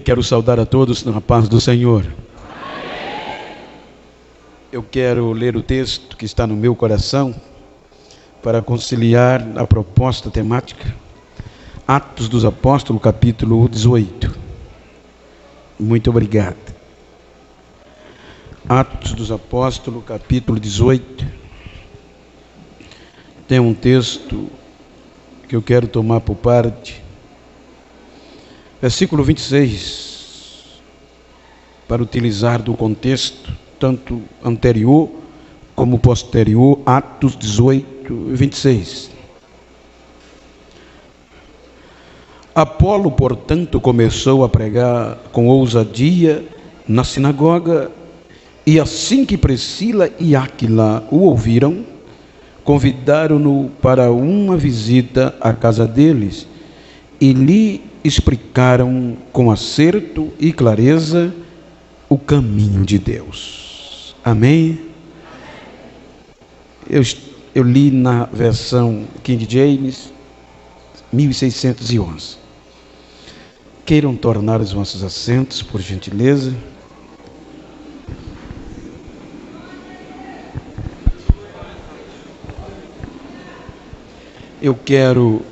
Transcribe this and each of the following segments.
Quero saudar a todos na paz do Senhor. Eu quero ler o texto que está no meu coração para conciliar a proposta temática. Atos dos Apóstolos, capítulo 18. Muito obrigado. Atos dos Apóstolos, capítulo 18. Tem um texto que eu quero tomar por parte. Versículo 26, para utilizar do contexto, tanto anterior como posterior, Atos 18, 26. Apolo, portanto, começou a pregar com ousadia na sinagoga, e assim que Priscila e Áquila o ouviram, convidaram-no para uma visita à casa deles, e lhe explicaram com acerto e clareza o caminho de Deus. Amém? Eu li na versão King James 1611. Queiram tornar os vossos assentos, por gentileza. Eu quero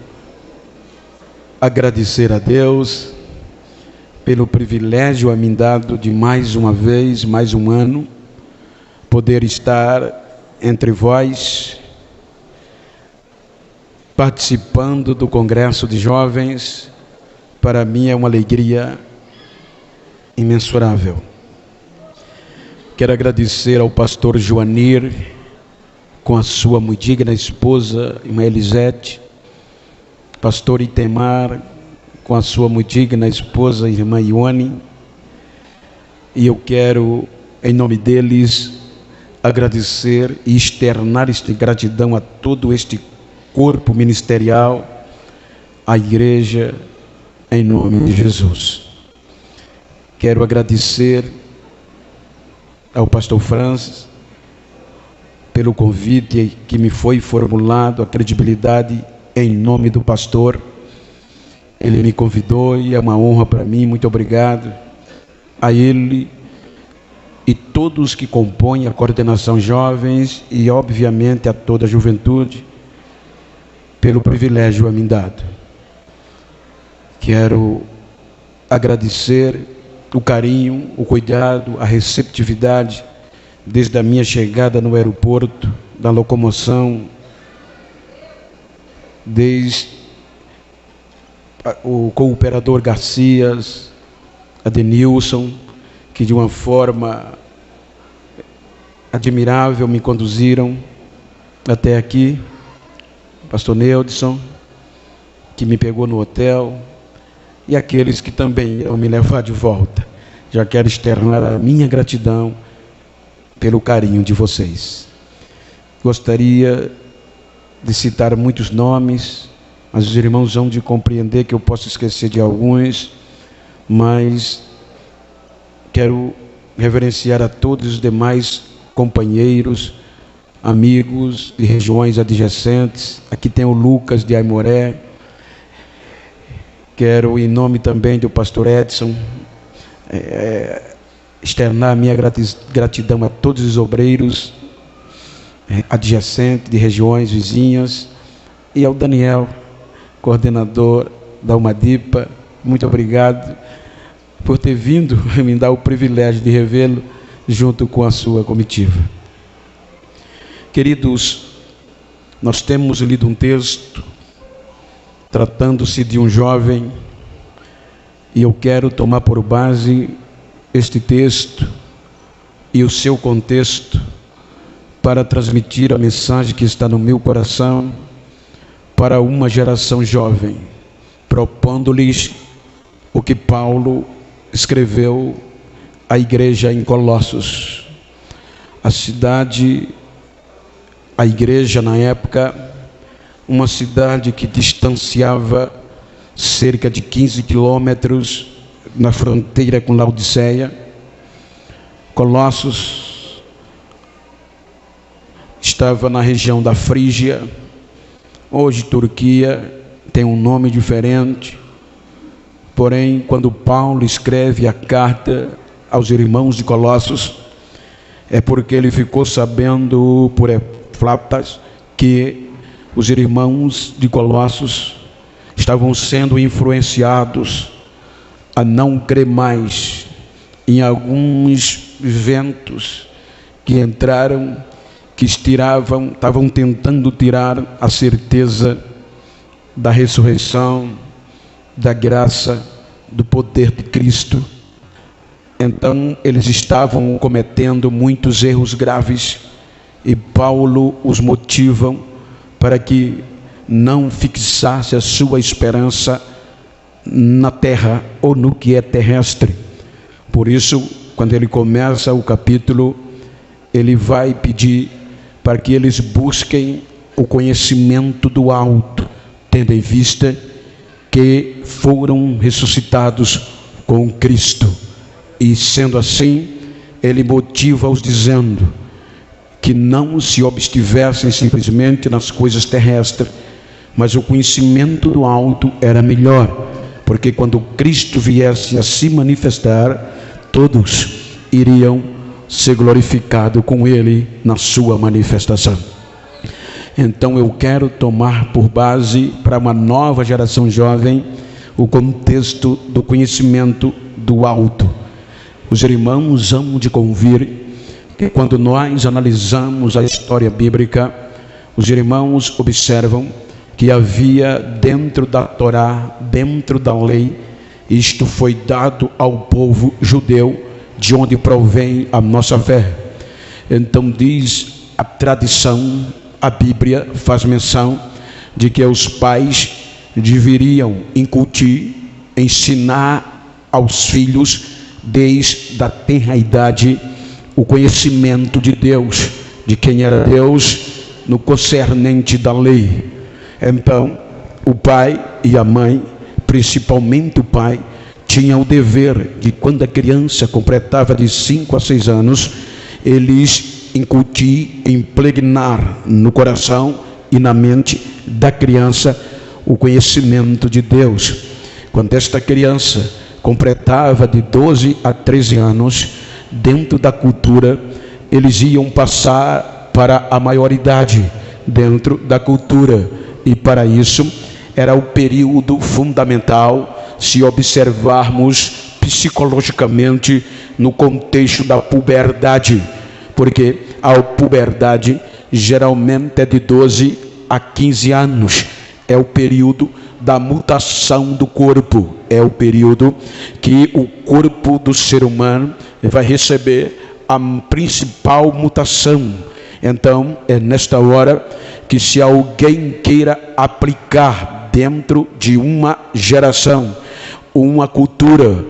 agradecer a Deus pelo privilégio a mim dado de mais uma vez, mais um ano, poder estar entre vós, participando do Congresso de Jovens. Para mim é uma alegria imensurável. Quero agradecer ao pastor Joanir, com a sua muito digna esposa, irmã Elisete, pastor Itemar, com a sua muito digna esposa, irmã Ione, e eu quero, em nome deles, agradecer e externar esta gratidão a todo este corpo ministerial, à igreja, em nome de Jesus. Quero agradecer ao pastor Francis pelo convite que me foi formulado, a credibilidade em nome do pastor. Ele me convidou e é uma honra para mim. Muito obrigado a ele e todos que compõem a coordenação jovens e obviamente a toda a juventude pelo privilégio a mim dado. Quero agradecer o carinho, o cuidado, a receptividade desde a minha chegada no aeroporto, da locomoção, desde o cooperador Garcias, a Denilson, que de uma forma admirável me conduziram até aqui, pastor Neudson, que me pegou no hotel, e aqueles que também irão me levar de volta. Já quero externar a minha gratidão pelo carinho de vocês. Gostaria de citar muitos nomes, mas os irmãos vão de compreender que eu posso esquecer de alguns, mas quero reverenciar a todos os demais companheiros, amigos de regiões adjacentes. Aqui tem o Lucas de Aimoré. Quero, em nome também do pastor Edson, externar a minha gratidão a todos os obreiros adjacentes de regiões vizinhas, e ao Daniel, coordenador da Umadipa. Muito obrigado por ter vindo me dar o privilégio de revê-lo junto com a sua comitiva. Queridos, nós temos lido um texto tratando-se de um jovem, e eu quero tomar por base este texto e o seu contexto para transmitir a mensagem que está no meu coração para uma geração jovem, propondo-lhes o que Paulo escreveu à igreja em Colossos. A igreja na época, uma cidade que distanciava cerca de 15 quilômetros na fronteira com Laodiceia. Colossos estava na região da Frígia, hoje Turquia, tem um nome diferente. Porém, quando Paulo escreve a carta aos irmãos de Colossos, é porque ele ficou sabendo por Epáfras que os irmãos de Colossos estavam sendo influenciados a não crer mais em alguns ventos que entraram, que estavam tentando tirar a certeza da ressurreição, da graça, do poder de Cristo. Então eles estavam cometendo muitos erros graves, e Paulo os motiva para que não fixasse a sua esperança na terra ou no que é terrestre. Por isso, quando ele começa o capítulo, ele vai pedir para que eles busquem o conhecimento do alto, tendo em vista que foram ressuscitados com Cristo. E sendo assim, ele motiva-os dizendo que não se obstivessem simplesmente nas coisas terrestres, mas o conhecimento do alto era melhor, porque quando Cristo viesse a se manifestar, todos iriam ser glorificados com ele na sua manifestação. Então eu quero tomar por base para uma nova geração jovem o contexto do conhecimento do alto. Os irmãos hão de convir que quando nós analisamos a história bíblica, os irmãos observam que havia dentro da Torá, dentro da lei, isto foi dado ao povo judeu, de onde provém a nossa fé. Então diz a tradição, a Bíblia faz menção de que os pais deveriam incutir, ensinar aos filhos desde a tenra idade o conhecimento de Deus, de quem era Deus no concernente da lei. Então o pai e a mãe, principalmente o pai, tinham o dever de, quando a criança completava de 5 a 6 anos, eles incutir, impregnar no coração e na mente da criança o conhecimento de Deus. Quando esta criança completava de 12 a 13 anos, dentro da cultura, eles iam passar para a maioridade dentro da cultura, e para isso era o período fundamental, se observarmos psicologicamente no contexto da puberdade, porque a puberdade geralmente é de 12 a 15 anos, é o período da mutação do corpo, é o período que o corpo do ser humano vai receber a principal mutação. Então é nesta hora que, se alguém queira aplicar dentro de uma geração uma cultura,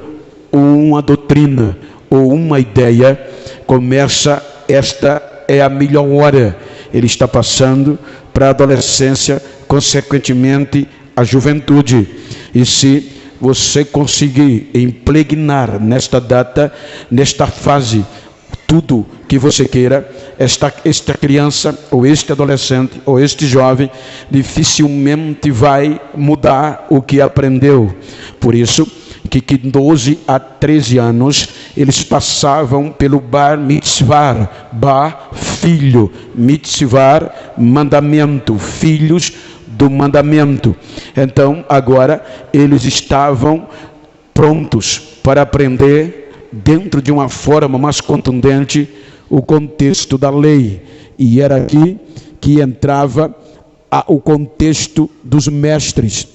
uma doutrina ou uma ideia, esta é a melhor hora. Ele está passando para a adolescência, consequentemente a juventude. E se você conseguir impregnar nesta data, nesta fase, tudo que você queira, esta criança, ou este adolescente, ou este jovem, dificilmente vai mudar o que aprendeu. Por isso que 12 a 13 anos, eles passavam pelo bar mitzvah, bar, filho, mitzvah, mandamento, filhos do mandamento. Então agora eles estavam prontos para aprender dentro de uma forma mais contundente o contexto da lei, e era aqui que entrava o contexto dos mestres,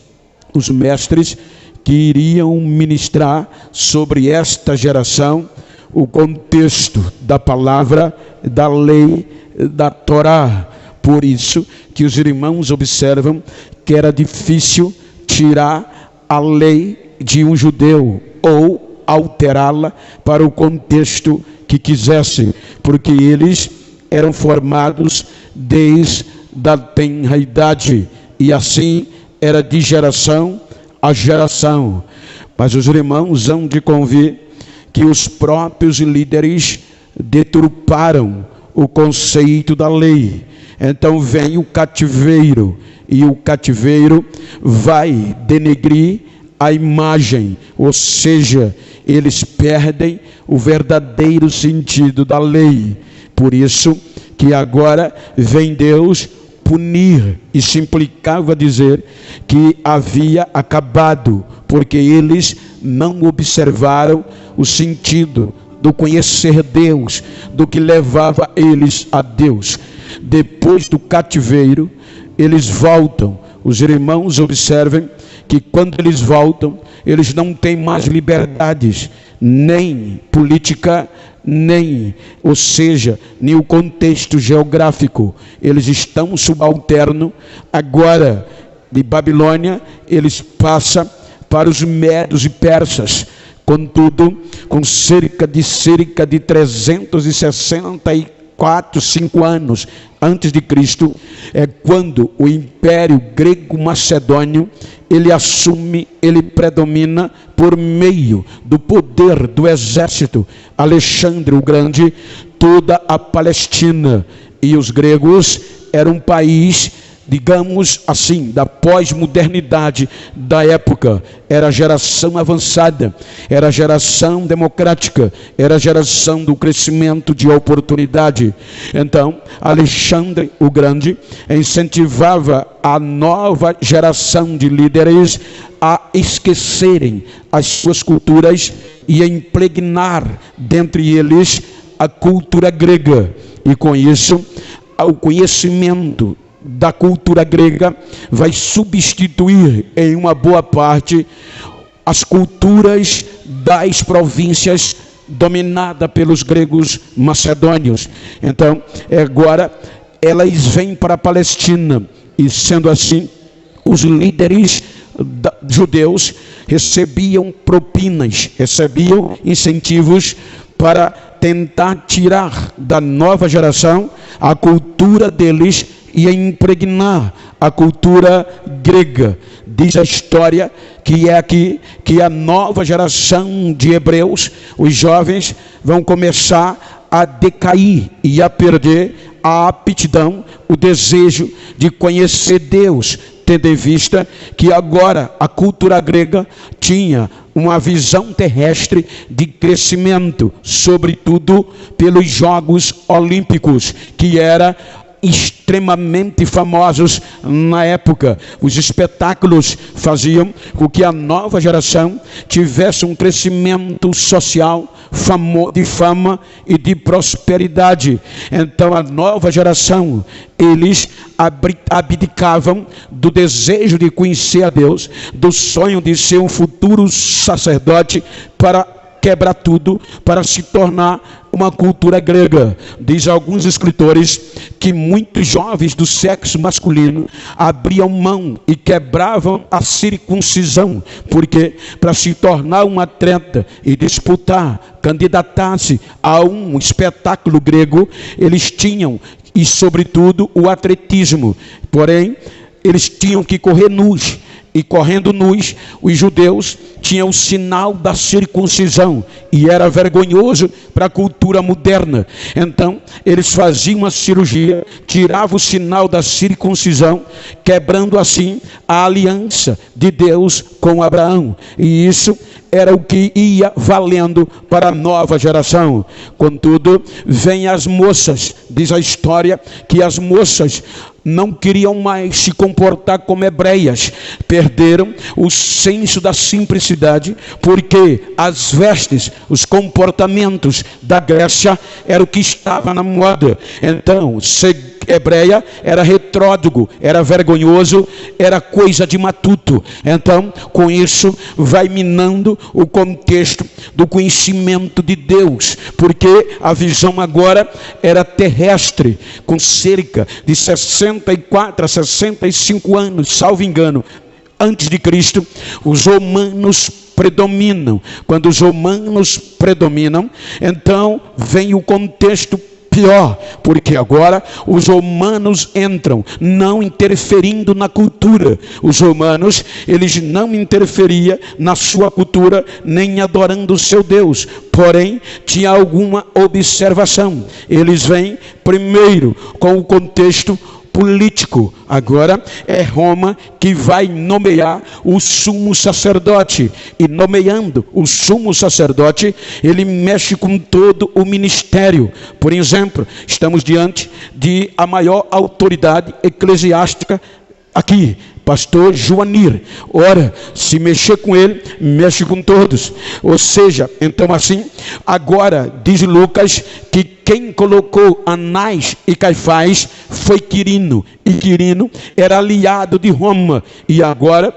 os mestres que iriam ministrar sobre esta geração o contexto da palavra, da lei, da Torá. Por isso que os irmãos observam que era difícil tirar a lei de um judeu ou alterá-la para o contexto que quisessem, porque eles eram formados desde a tenra idade, e assim era de geração a geração. Mas os irmãos hão de convir que os próprios líderes deturparam o conceito da lei. Então vem o cativeiro, e o cativeiro vai denegrir a imagem, ou seja, eles perdem o verdadeiro sentido da lei. Por isso que agora vem Deus punir, e se implicava dizer que havia acabado, porque eles não observaram o sentido do conhecer Deus, do que levava eles a Deus. Depois do cativeiro, eles voltam. Os irmãos observem que quando eles voltam, eles não têm mais liberdades, nem política, nem o contexto geográfico. Eles estão subalternos. Agora, de Babilônia, eles passam para os medos e persas. Contudo, com cerca de 365 anos antes de Cristo, é quando o Império Grego-Macedônio, ele assume, ele predomina por meio do poder do exército Alexandre o Grande, toda a Palestina. E os gregos eram um país, digamos assim, da pós-modernidade da época. Era a geração avançada, era a geração democrática, era a geração do crescimento de oportunidade. Então, Alexandre o Grande incentivava a nova geração de líderes a esquecerem as suas culturas e a impregnar dentre eles a cultura grega. E com isso, o conhecimento da cultura grega vai substituir em uma boa parte as culturas das províncias dominadas pelos gregos macedônios. Então, agora elas vêm para a Palestina, e sendo assim, os líderes judeus recebiam propinas, recebiam incentivos para tentar tirar da nova geração a cultura deles e impregnar a cultura grega. Diz a história que é aqui que a nova geração de hebreus, os jovens, vão começar a decair e a perder a aptidão, o desejo de conhecer Deus, tendo em vista que agora a cultura grega tinha uma visão terrestre de crescimento, sobretudo pelos Jogos Olímpicos, que era extremamente famosos na época. Os espetáculos faziam com que a nova geração tivesse um crescimento social, de fama e de prosperidade. Então a nova geração, eles abdicavam do desejo de conhecer a Deus, do sonho de ser um futuro sacerdote, para quebrar tudo, para se tornar uma cultura grega. Diz alguns escritores que muitos jovens do sexo masculino abriam mão e quebravam a circuncisão, porque para se tornar um atleta e disputar, candidatar-se a um espetáculo grego, eles tinham, e sobretudo o atletismo, porém eles tinham que correr nus. E correndo nus, os judeus tinham o sinal da circuncisão, e era vergonhoso para a cultura moderna. Então eles faziam uma cirurgia, tiravam o sinal da circuncisão, quebrando assim a aliança de Deus com Abraão. E isso era o que ia valendo para a nova geração. Contudo, vêm as moças. Diz a história que as moças não queriam mais se comportar como hebreias, perderam o senso da simplicidade, porque as vestes, os comportamentos da Grécia era o que estava na moda. Então, ser hebreia era retrógrado, era vergonhoso, era coisa de matuto. Então, com isso, vai minando o contexto do conhecimento de Deus, porque a visão agora era terrestre, com cerca de 64 a 65 anos, salvo engano, antes de Cristo, os romanos predominam. Quando os romanos predominam, então vem o contexto pior, porque agora os romanos entram, não interferindo na cultura. Os romanos, eles não interferiam na sua cultura, nem adorando o seu Deus, porém tinha alguma observação. Eles vêm primeiro com o contexto político. Agora é Roma que vai nomear o sumo sacerdote. E nomeando o sumo sacerdote, ele mexe com todo o ministério. Por exemplo, estamos diante de a maior autoridade eclesiástica aqui, pastor Joanir. Ora, se mexer com ele, mexe com todos. Ou seja, então assim, agora diz Lucas que quem colocou Anás e Caifás foi Quirino, e Quirino era aliado de Roma. E agora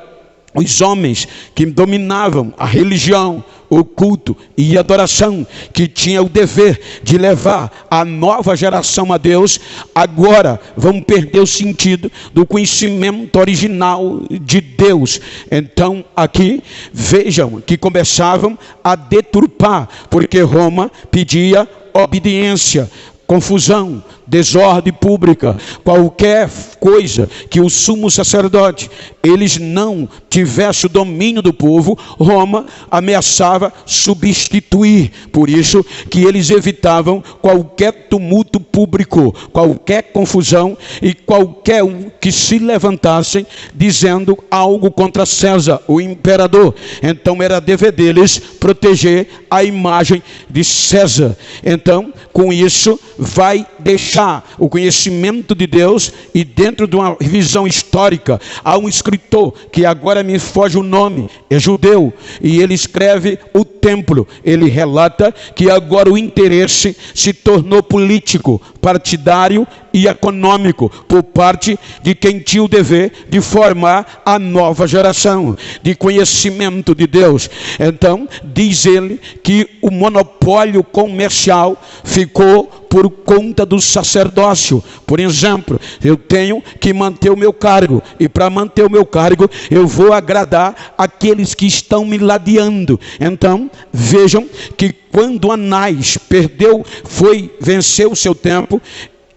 os homens que dominavam a religião, o culto e a adoração, que tinha o dever de levar a nova geração a Deus, agora vão perder o sentido do conhecimento original de Deus. Então aqui vejam que começavam a deturpar, porque Roma pedia obediência, confusão, desordem pública, qualquer coisa que o sumo sacerdote eles não tivessem o domínio do povo, Roma ameaçava substituir. Por isso que eles evitavam qualquer tumulto público, qualquer confusão e qualquer um que se levantassem dizendo algo contra César, o imperador. Então era dever deles proteger a imagem de César. Então, com isso, vai deixar o conhecimento de Deus. E dentro de uma visão histórica, há um escritor que agora me foge o nome, é judeu, e ele escreve o templo. Ele relata que agora o interesse se tornou político, partidário e econômico, por parte de quem tinha o dever de formar a nova geração de conhecimento de Deus. Então diz ele que o monopólio comercial ficou por conta do sacerdócio. Por exemplo, eu tenho que manter o meu cargo, e para manter o meu cargo eu vou agradar aqueles que estão me ladeando. Então vejam que quando Anás venceu o seu tempo,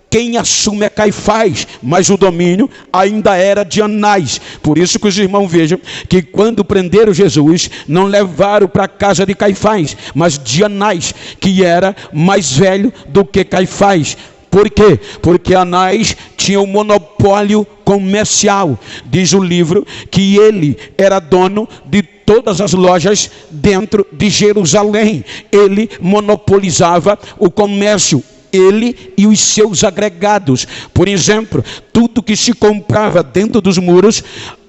quem assume é Caifás, mas o domínio ainda era de Anás. Por isso que os irmãos vejam que quando prenderam Jesus, não levaram para a casa de Caifás, mas de Anás, que era mais velho do que Caifás. Por quê? Porque Anás tinha um monopólio comercial. Diz o livro que ele era dono de todas as lojas dentro de Jerusalém. Ele monopolizava o comércio, ele e os seus agregados. Por exemplo, tudo que se comprava dentro dos muros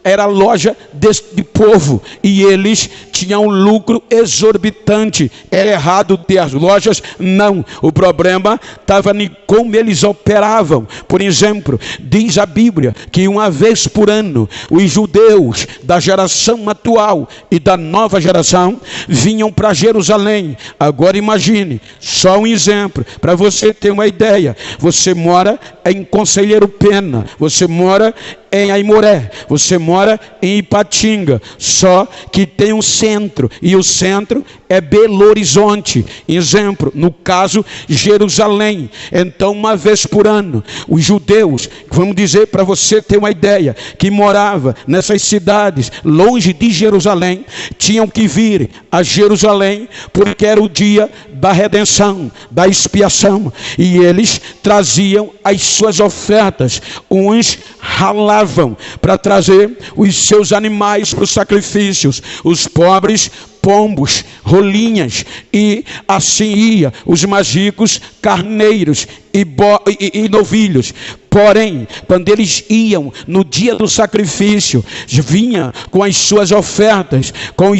era loja deste povo, e eles tinham um lucro exorbitante. Era errado ter as lojas? Não. O problema estava em como eles operavam. Por exemplo, diz a Bíblia que uma vez por ano os judeus da geração atual e da nova geração vinham para Jerusalém. Agora imagine, só um exemplo para você ter uma ideia. Você mora em Conselheiro Pena, você mora em Aimoré, você mora em Ipatinga, só que tem um centro, e o centro é Belo Horizonte. Exemplo, no caso, Jerusalém. Então, uma vez por ano, os judeus, vamos dizer para você ter uma ideia, que morava nessas cidades longe de Jerusalém, tinham que vir a Jerusalém, porque era o dia da redenção, da expiação, e eles traziam as suas ofertas. Uns ralavam para trazer os seus animais para os sacrifícios, os pobres pombos, rolinhas, e assim ia os mais ricos, carneiros e novilhos. Porém, quando eles iam no dia do sacrifício, vinha com as suas ofertas, com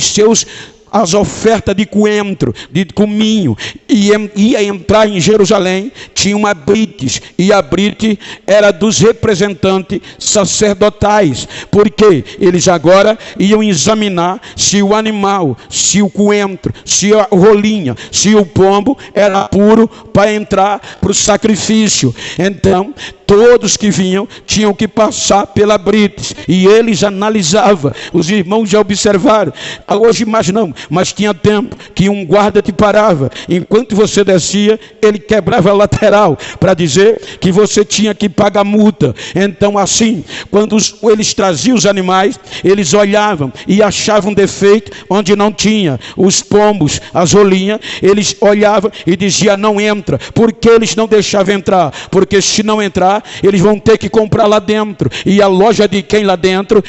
as ofertas de coentro, de cominho, e ia entrar em Jerusalém, tinha uma brites, e a brite era dos representantes sacerdotais, porque eles agora iam examinar se o animal, se o coentro, se a rolinha, se o pombo era puro para entrar para o sacrifício. Então todos que vinham tinham que passar pela brites, e eles analisavam. Os irmãos já observaram, hoje mais não, mas tinha tempo que um guarda te parava. Enquanto você descia, ele quebrava a lateral para dizer que você tinha que pagar multa. Então assim, quando eles traziam os animais, eles olhavam e achavam defeito onde não tinha. Os pombos, as rolinhas, eles olhavam e diziam: não entra. Por que eles não deixavam entrar? Porque se não entrar, eles vão ter que comprar lá dentro. E a loja de quem lá dentro?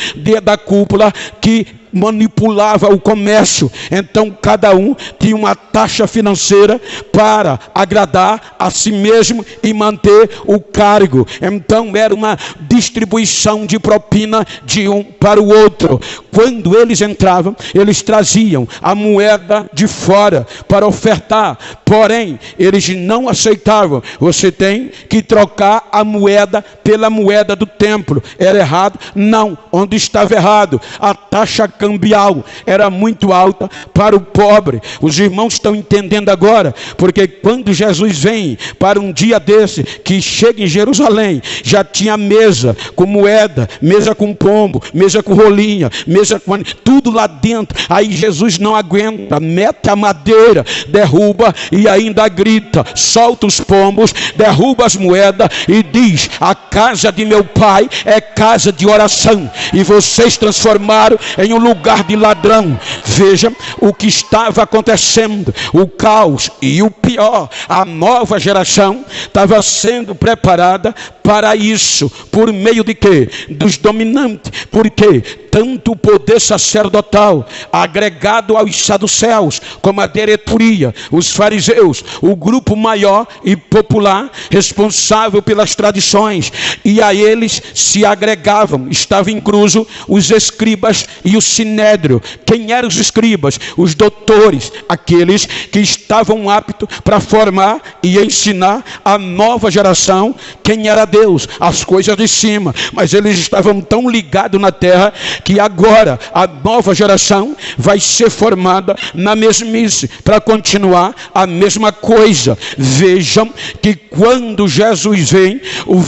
Da cúpula que manipulava o comércio. Então cada um tinha uma taxa financeira para agradar a si mesmo e manter o cargo. Então era uma distribuição de propina de um para o outro. Quando eles entravam, eles traziam a moeda de fora para ofertar, porém eles não aceitavam. Você tem que trocar a moeda pela moeda do templo. Era errado? Não. Onde estava errado? A taxa cambial era muito alta para o pobre. Os irmãos estão entendendo agora, porque quando Jesus vem para um dia desse, que chega em Jerusalém, já tinha mesa com moeda, mesa com pombo, mesa com rolinha, mesa com tudo lá dentro. Aí Jesus não aguenta, mete a madeira, derruba e ainda grita, solta os pombos, derruba as moedas e diz: a casa de meu pai é casa de oração, e vocês transformaram em um lugar de ladrão. Veja o que estava acontecendo, o caos e o pior. A nova geração estava sendo preparada para isso. Por meio de quê? Dos dominantes. Porque tanto o poder sacerdotal agregado aos saduceus, como a diretoria, os fariseus, o grupo maior e popular responsável pelas tradições, e a eles se agregavam, estavam incluso os escribas e o sinédrio. Quem eram os escribas? Os doutores, aqueles que estavam aptos para formar e ensinar a nova geração quem era Deus, as coisas de cima. Mas eles estavam tão ligados na terra que agora a nova geração vai ser formada na mesmice para continuar a mesma coisa. Vejam que quando Jesus vem, o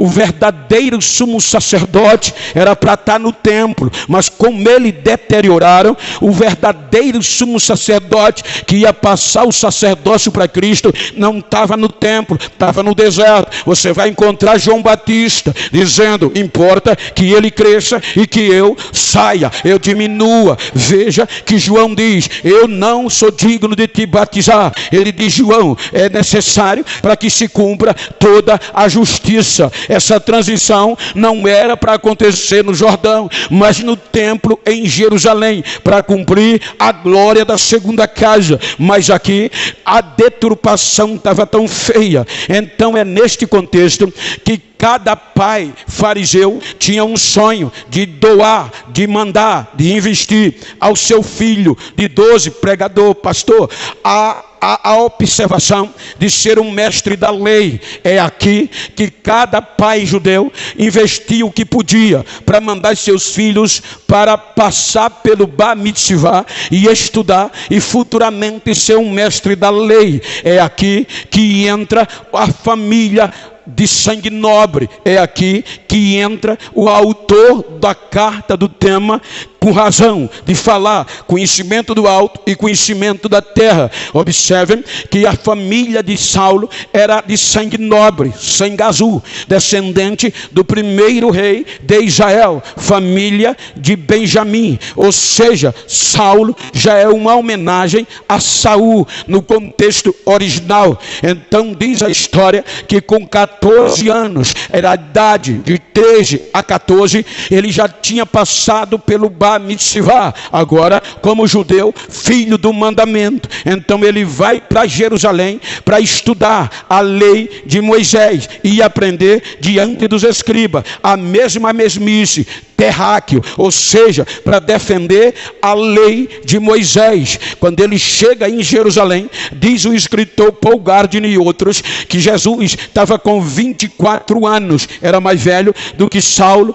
verdadeiro sumo sacerdote era para estar no templo, mas como ele deterioraram, o verdadeiro sumo sacerdote que ia passar o sacerdócio para Cristo não estava no templo, estava no deserto. Você vai encontrar João Batista dizendo: importa que ele cresça e que eu saia, eu diminua. Veja que João diz: eu não sou digno de te batizar. Ele diz: João, é necessário para que se cumpra toda a justiça. Essa transição não era para acontecer no Jordão, mas no templo em Jerusalém, para cumprir a glória da segunda casa. Mas aqui a deturpação estava tão feia. Então é neste contexto que cada pai fariseu tinha um sonho de doar, de mandar, de investir ao seu filho de 12, pregador, pastor, a observação de ser um mestre da lei. É aqui que cada pai judeu investia o que podia para mandar seus filhos para passar pelo Bar Mitzvah e estudar e futuramente ser um mestre da lei. É aqui que entra a família de sangue nobre. É aqui que entra o autor da carta do tema, com razão de falar conhecimento do alto e conhecimento da terra. Observem que a família de Saulo era de sangue nobre, sangue azul, descendente do primeiro rei de Israel, família de Benjamim. Ou seja, Saulo já é uma homenagem a Saul no contexto original. Então diz a história que com 14 anos, era a idade de 13 a 14, ele já tinha passado pelo Bar Mitzvah, agora como judeu, filho do mandamento. Então ele vai para Jerusalém para estudar a lei de Moisés e aprender diante dos escribas, a mesmice, terráqueo, ou seja, para defender a lei de Moisés. Quando ele chega em Jerusalém, diz o escritor Paul Gardner e outros que Jesus estava com 24 anos, era mais velho do que Saulo,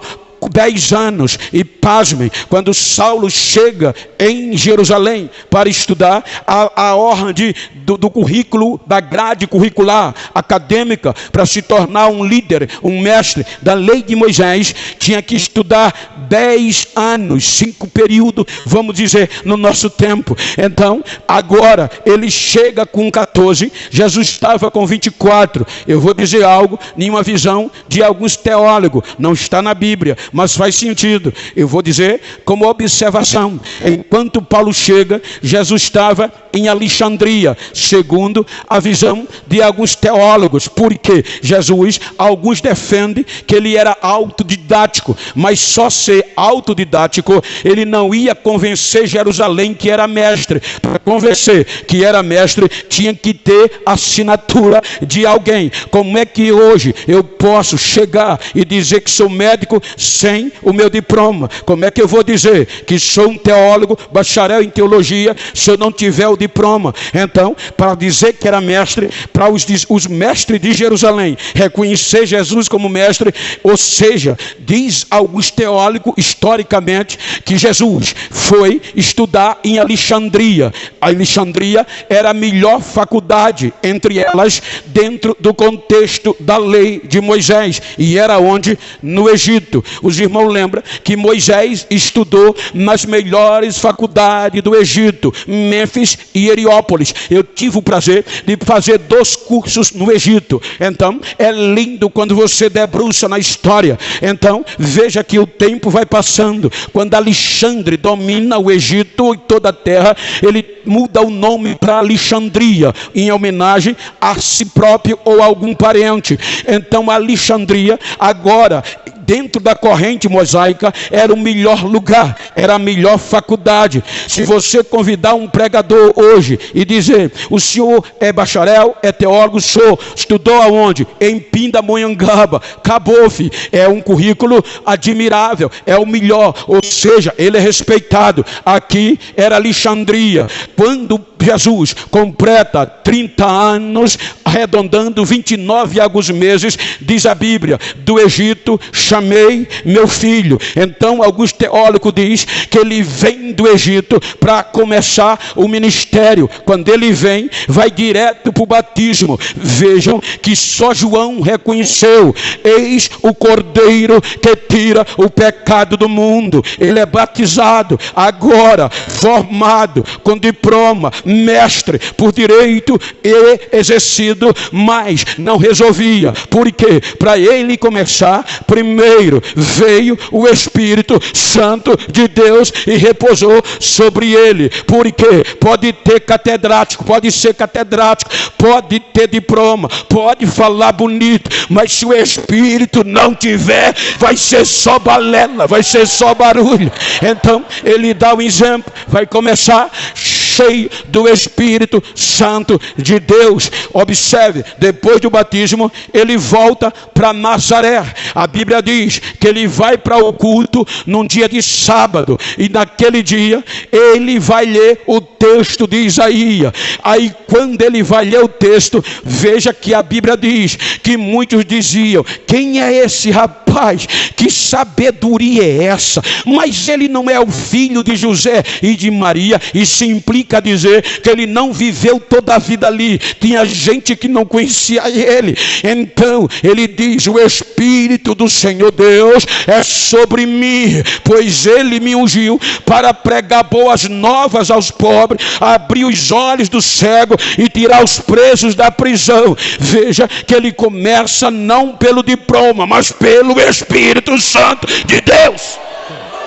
10 anos. E pasmem, quando Saulo chega em Jerusalém para estudar, a ordem do currículo, da grade curricular acadêmica, para se tornar um líder, um mestre da lei de Moisés, tinha que estudar 10 anos, 5 períodos, vamos dizer, no nosso tempo. Então, agora, ele chega com 14, Jesus estava com 24. Eu vou dizer algo, nenhuma visão de alguns teólogos, não está na Bíblia, mas faz sentido. Eu vou dizer como observação. Enquanto Paulo chega, Jesus estava em Alexandria, segundo a visão de alguns teólogos, porque Jesus, alguns defendem que ele era autodidático, mas só ser autodidático, ele não ia convencer Jerusalém que era mestre. Para convencer que era mestre, tinha que ter assinatura de alguém. Como é que hoje eu posso chegar e dizer que sou médico sem o meu diploma? Como é que eu vou dizer que sou um teólogo, bacharel em teologia, se eu não tiver o diploma? Então, para dizer que era mestre, para os mestres de Jerusalém reconhecer Jesus como mestre, ou seja, diz alguns teólogos historicamente que Jesus foi estudar em Alexandria. Alexandria era a melhor faculdade entre elas, dentro do contexto da lei de Moisés, e era onde? No Egito. Os irmãos lembram que Moisés estudou nas melhores faculdades do Egito, Mênfis e Heliópolis. Eu tive o prazer de fazer 2 cursos no Egito. Então, é lindo quando você debruça na história. Então, veja que o tempo vai passando. Quando Alexandre domina o Egito e toda a terra, ele muda o nome para Alexandria, em homenagem a si próprio ou a algum parente. Então, Alexandria, agora, dentro da corrente mosaica, era o melhor lugar, era a melhor faculdade. Se você convidar um pregador hoje e dizer: o senhor é bacharel, é teólogo, sou, estudou aonde? Em Pindamonhangaba. Acabou, filho. É um currículo admirável, é o melhor, ou seja, ele é respeitado. Aqui era Alexandria. Quando Jesus completa 30 anos, arredondando 29 e alguns meses, diz a Bíblia: do Egito chamei meu filho. Então, alguns teólogos dizem que ele vem do Egito para começar o ministério. Quando ele vem, vai direto para o batismo. Vejam que só João reconheceu: eis o Cordeiro que tira o pecado do mundo. Ele é batizado, agora formado, com diploma, mestre por direito e exercido, mas não resolvia. Porque para ele começar, primeiro veio o Espírito Santo de Deus e repousou sobre ele. Porque pode ter catedrático, pode ser catedrático, pode ter diploma, pode falar bonito, mas se o Espírito não tiver, vai ser só balela, vai ser só barulho. Então ele dá um exemplo, vai começar cheio do Espírito Santo de Deus. Observe, depois do batismo, ele volta para Nazaré. A Bíblia diz que ele vai para o culto num dia de sábado, e naquele dia ele vai ler o texto de Isaías. Aí quando ele vai ler o texto, veja que a Bíblia diz que muitos diziam: quem é esse rapaz? Que sabedoria é essa? Mas ele não é o filho de José e de Maria. Isso implica dizer que ele não viveu toda a vida ali. Tinha gente que não conhecia ele. Então ele diz: o Espírito do Senhor Deus é sobre mim, pois ele me ungiu para pregar boas novas aos pobres, abrir os olhos do cego e tirar os presos da prisão. Veja que ele começa não pelo diploma, mas pelo Espírito Santo de Deus.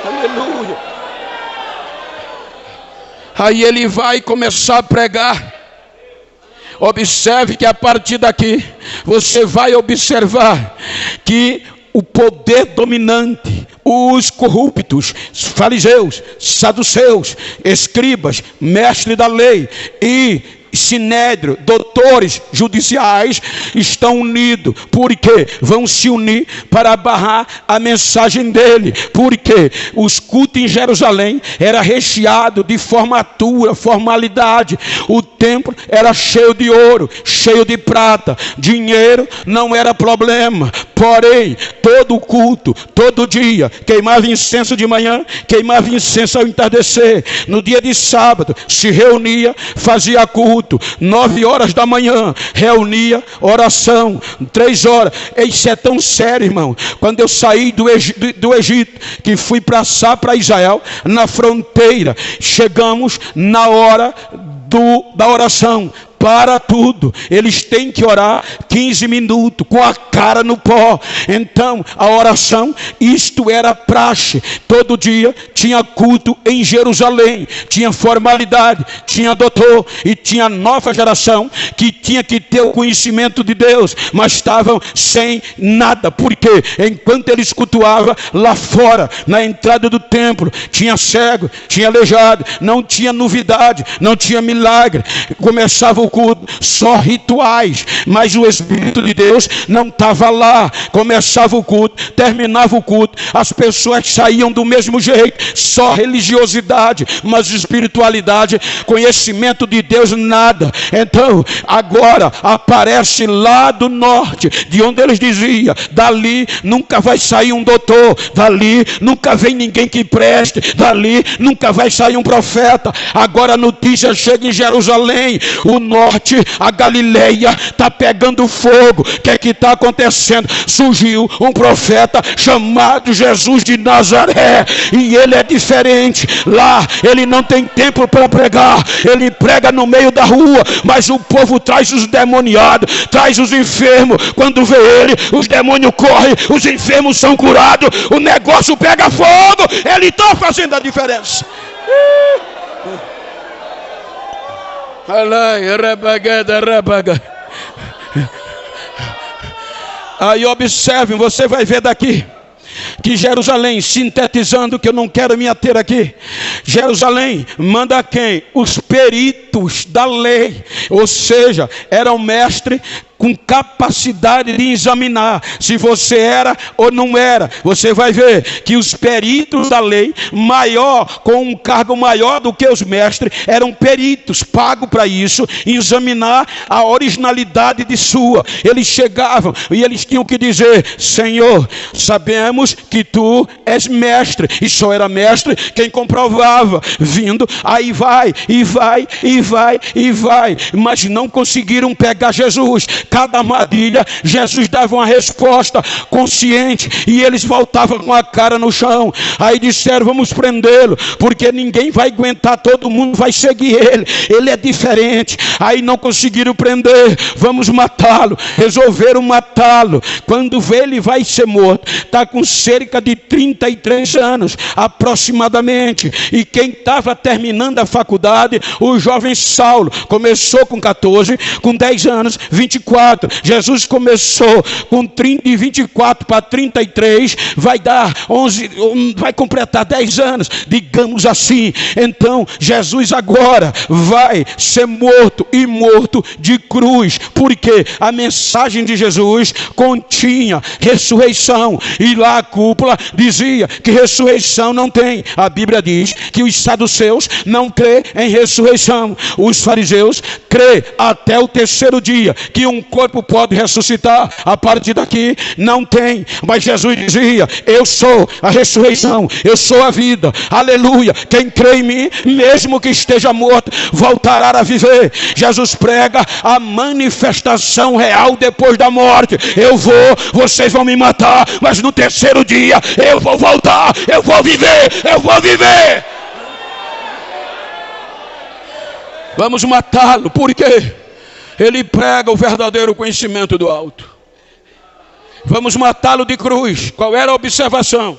Aleluia. Aí ele vai começar a pregar. Observe que a partir daqui você vai observar que o poder dominante, os corruptos, fariseus, saduceus, escribas, mestres da lei e sinédrio, doutores judiciais, estão unidos. Porque vão se unir para barrar a mensagem dele. Porque os cultos em Jerusalém era recheado de formatura, formalidade. O templo era cheio de ouro, cheio de prata. Dinheiro não era problema. Porém, todo culto, todo dia, queimava incenso de manhã, queimava incenso ao entardecer. No dia de sábado, se reunia, fazia culto. 9 horas da manhã, reunia, oração. 3 horas. Isso é tão sério, irmão. Quando eu saí do Egito, que fui passar para Israel, na fronteira, chegamos na hora da oração. Para tudo, eles têm que orar 15 minutos, com a cara no pó. Então, a oração, isto era praxe. Todo dia tinha culto em Jerusalém, tinha formalidade, tinha doutor, e tinha nova geração que tinha que ter o conhecimento de Deus, mas estavam sem nada, porque enquanto eles cultuavam lá fora, na entrada do templo, tinha cego, tinha aleijado, não tinha novidade, não tinha milagre. Começava o culto, só rituais, mas o Espírito de Deus não estava lá. Começava o culto, terminava o culto, as pessoas saíam do mesmo jeito, só religiosidade, mas espiritualidade, conhecimento de Deus, nada. Então, agora aparece lá do norte, de onde eles diziam, dali nunca vai sair um doutor, dali nunca vem ninguém que preste, dali nunca vai sair um profeta. Agora a notícia chega em Jerusalém, o norte, a Galileia está pegando fogo. O que é que está acontecendo? Surgiu um profeta chamado Jesus de Nazaré, e ele é diferente. Lá ele não tem tempo para pregar, ele prega no meio da rua, mas o povo traz os demoniados, traz os enfermos. Quando vê ele, os demônios correm, os enfermos são curados, o negócio pega fogo. Ele está fazendo a diferença. Aí observem, você vai ver daqui que Jerusalém, sintetizando, que eu não quero me ater aqui, Jerusalém manda quem? Os peritos da lei, ou seja, era um mestre com capacidade de examinar se você era ou não era. Você vai ver que os peritos da lei, maior, com um cargo maior do que os mestres, eram peritos, pagos para isso, examinar a originalidade de sua. Eles chegavam e eles tinham que dizer: Senhor, sabemos que tu és mestre. E só era mestre quem comprovava, vindo, aí vai, e vai, e vai, e vai. Mas não conseguiram pegar Jesus. Cada armadilha, Jesus dava uma resposta consciente, e eles voltavam com a cara no chão. Aí disseram: vamos prendê-lo, porque ninguém vai aguentar, todo mundo vai seguir ele é diferente. Aí não conseguiram prender, vamos matá-lo. Resolveram matá-lo. Quando vê, ele vai ser morto. Está com cerca de 33 anos aproximadamente, e quem estava terminando a faculdade, o jovem Saulo, começou com 14, com 10 anos, 24. Jesus começou com 30, de 24 para 33, vai dar 11, vai completar 10 anos, digamos assim. Então Jesus agora vai ser morto, e morto de cruz, porque a mensagem de Jesus continha ressurreição, e lá a cúpula dizia que ressurreição não tem. A Bíblia diz que os saduceus não crê em ressurreição, os fariseus crê até o 3º dia que um corpo pode ressuscitar. A partir daqui não tem. Mas Jesus dizia: eu sou a ressurreição, eu sou a vida, aleluia. Quem crê em mim, mesmo que esteja morto, voltará a viver. Jesus prega a manifestação real depois da morte. Eu vou, vocês vão me matar, mas no 3º dia eu vou voltar, eu vou viver, eu vou viver. Vamos matá-lo, por quê? Ele prega o verdadeiro conhecimento do alto. Vamos matá-lo de cruz. Qual era a observação?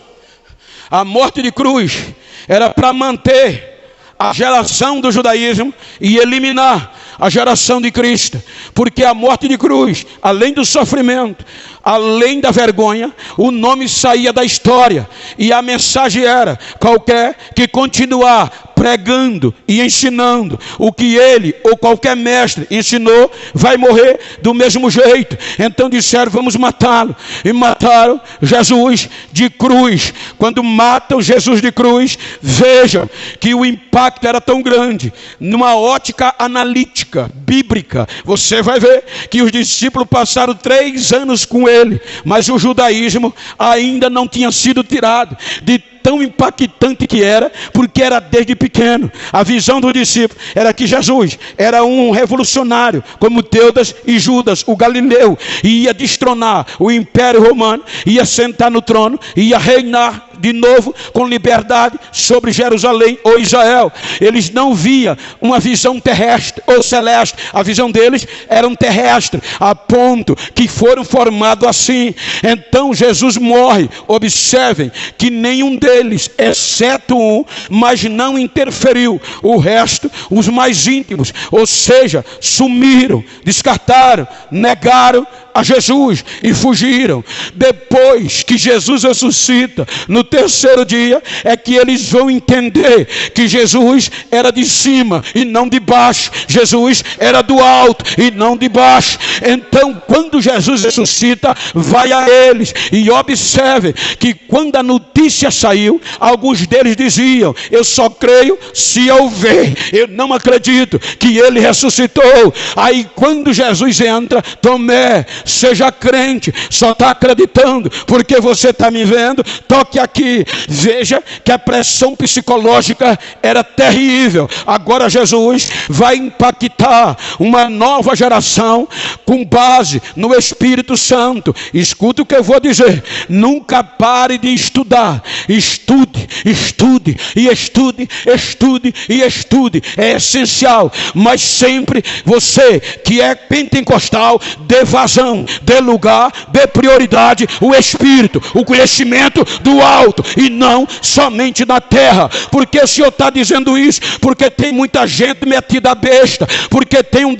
A morte de cruz era para manter a geração do judaísmo e eliminar a geração de Cristo. Porque a morte de cruz, além do sofrimento, além da vergonha, o nome saía da história. E a mensagem era: qualquer que continuar pregando e ensinando o que ele ou qualquer mestre ensinou, vai morrer do mesmo jeito. Então disseram: vamos matá-lo. E mataram Jesus de cruz. Quando matam Jesus de cruz, vejam que o impacto era tão grande. Numa ótica analítica, bíblica, você vai ver que os discípulos passaram 3 anos com ele, mas o judaísmo ainda não tinha sido tirado de tão impactante que era, porque era desde pequeno. A visão do discípulo era que Jesus era um revolucionário, como Teudas e Judas, o Galileu, e ia destronar o Império Romano, ia sentar no trono, ia reinar de novo com liberdade sobre Jerusalém ou Israel. Eles não viam uma visão terrestre ou celeste. A visão deles era um terrestre, a ponto que foram formados assim. Então Jesus morre. Observem que nenhum deles, exceto um, mas não interferiu. O resto, os mais íntimos, ou seja, sumiram, descartaram, negaram a Jesus e fugiram. Depois que Jesus ressuscita, no 3º dia, é que eles vão entender que Jesus era de cima e não de baixo. Jesus era do alto e não de baixo. Então, quando Jesus ressuscita, vai a eles. E observe que quando a notícia saiu, alguns deles diziam: eu só creio se eu ver, eu não acredito que ele ressuscitou. Aí quando Jesus entra: Tomé, seja crente, só está acreditando porque você está me vendo, toque aqui. Veja que a pressão psicológica era terrível. Agora Jesus vai impactar uma nova geração com base no Espírito Santo. Escuta o que eu vou dizer: nunca pare de estudar. Estude, estude e estude, estude e estude, é essencial. Mas sempre você que é pentecostal, dê vazão, dê lugar, dê prioridade o Espírito, o conhecimento do alto, e não somente da terra. Porque o Senhor está dizendo isso? Porque tem muita gente metida a besta, porque tem um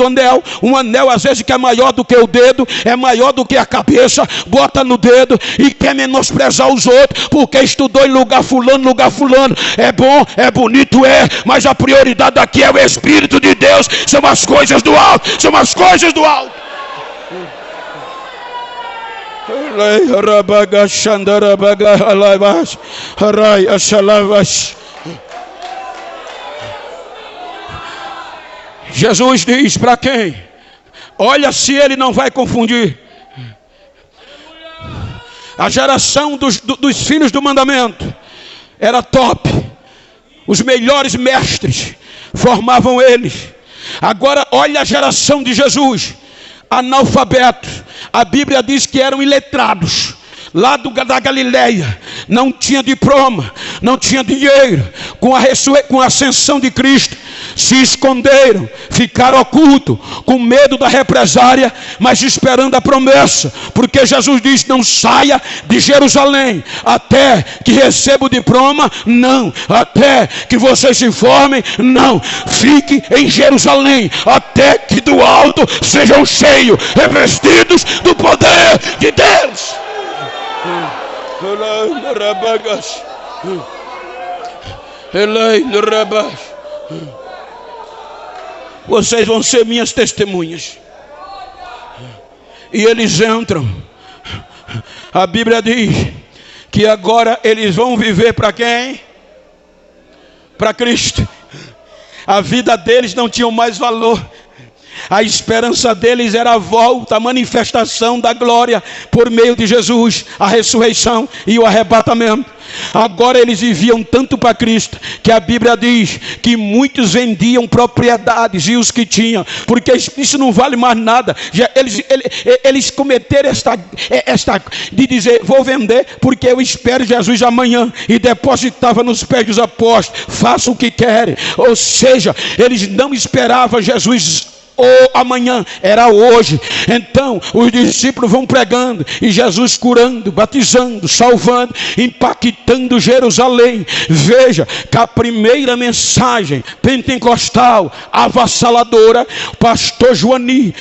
anel às vezes que é maior do que o dedo, é maior do que a cabeça, bota no dedo e quer menosprezar os outros, porque estudou em lugar fulano. É bom, é bonito, mas a prioridade aqui é o Espírito de Deus, são as coisas do alto, são as coisas do alto. Jesus diz para quem? Olha se ele não vai confundir. A geração dos filhos do mandamento era top. Os melhores mestres formavam eles. Agora olha a geração de Jesus, analfabetos. A Bíblia diz que eram iletrados. Lá da Galileia, não tinha diploma, não tinha dinheiro. Com a ascensão de Cristo, se esconderam, ficaram ocultos, com medo da represária, mas esperando a promessa. Porque Jesus diz: não saia de Jerusalém até que receba o diploma, não. Até que vocês se formem, não. Fique em Jerusalém até que do alto sejam cheios, revestidos do poder de Deus. Vocês vão ser minhas testemunhas. E eles entram. A Bíblia diz que agora eles vão viver para quem? Para Cristo. A vida deles não tinha mais valor. A esperança deles era a volta, a manifestação da glória por meio de Jesus, a ressurreição e o arrebatamento. Agora eles viviam tanto para Cristo, que a Bíblia diz que muitos vendiam propriedades e os que tinham, porque isso não vale mais nada. Eles cometeram esta de dizer: vou vender porque eu espero Jesus amanhã, e depositava nos pés dos apóstolos: façam o que querem. Ou seja, eles não esperavam Jesus ou amanhã, era hoje. Então os discípulos vão pregando e Jesus curando, batizando, salvando, impactando Jerusalém. Veja que a primeira mensagem pentecostal avassaladora, pastor Joani,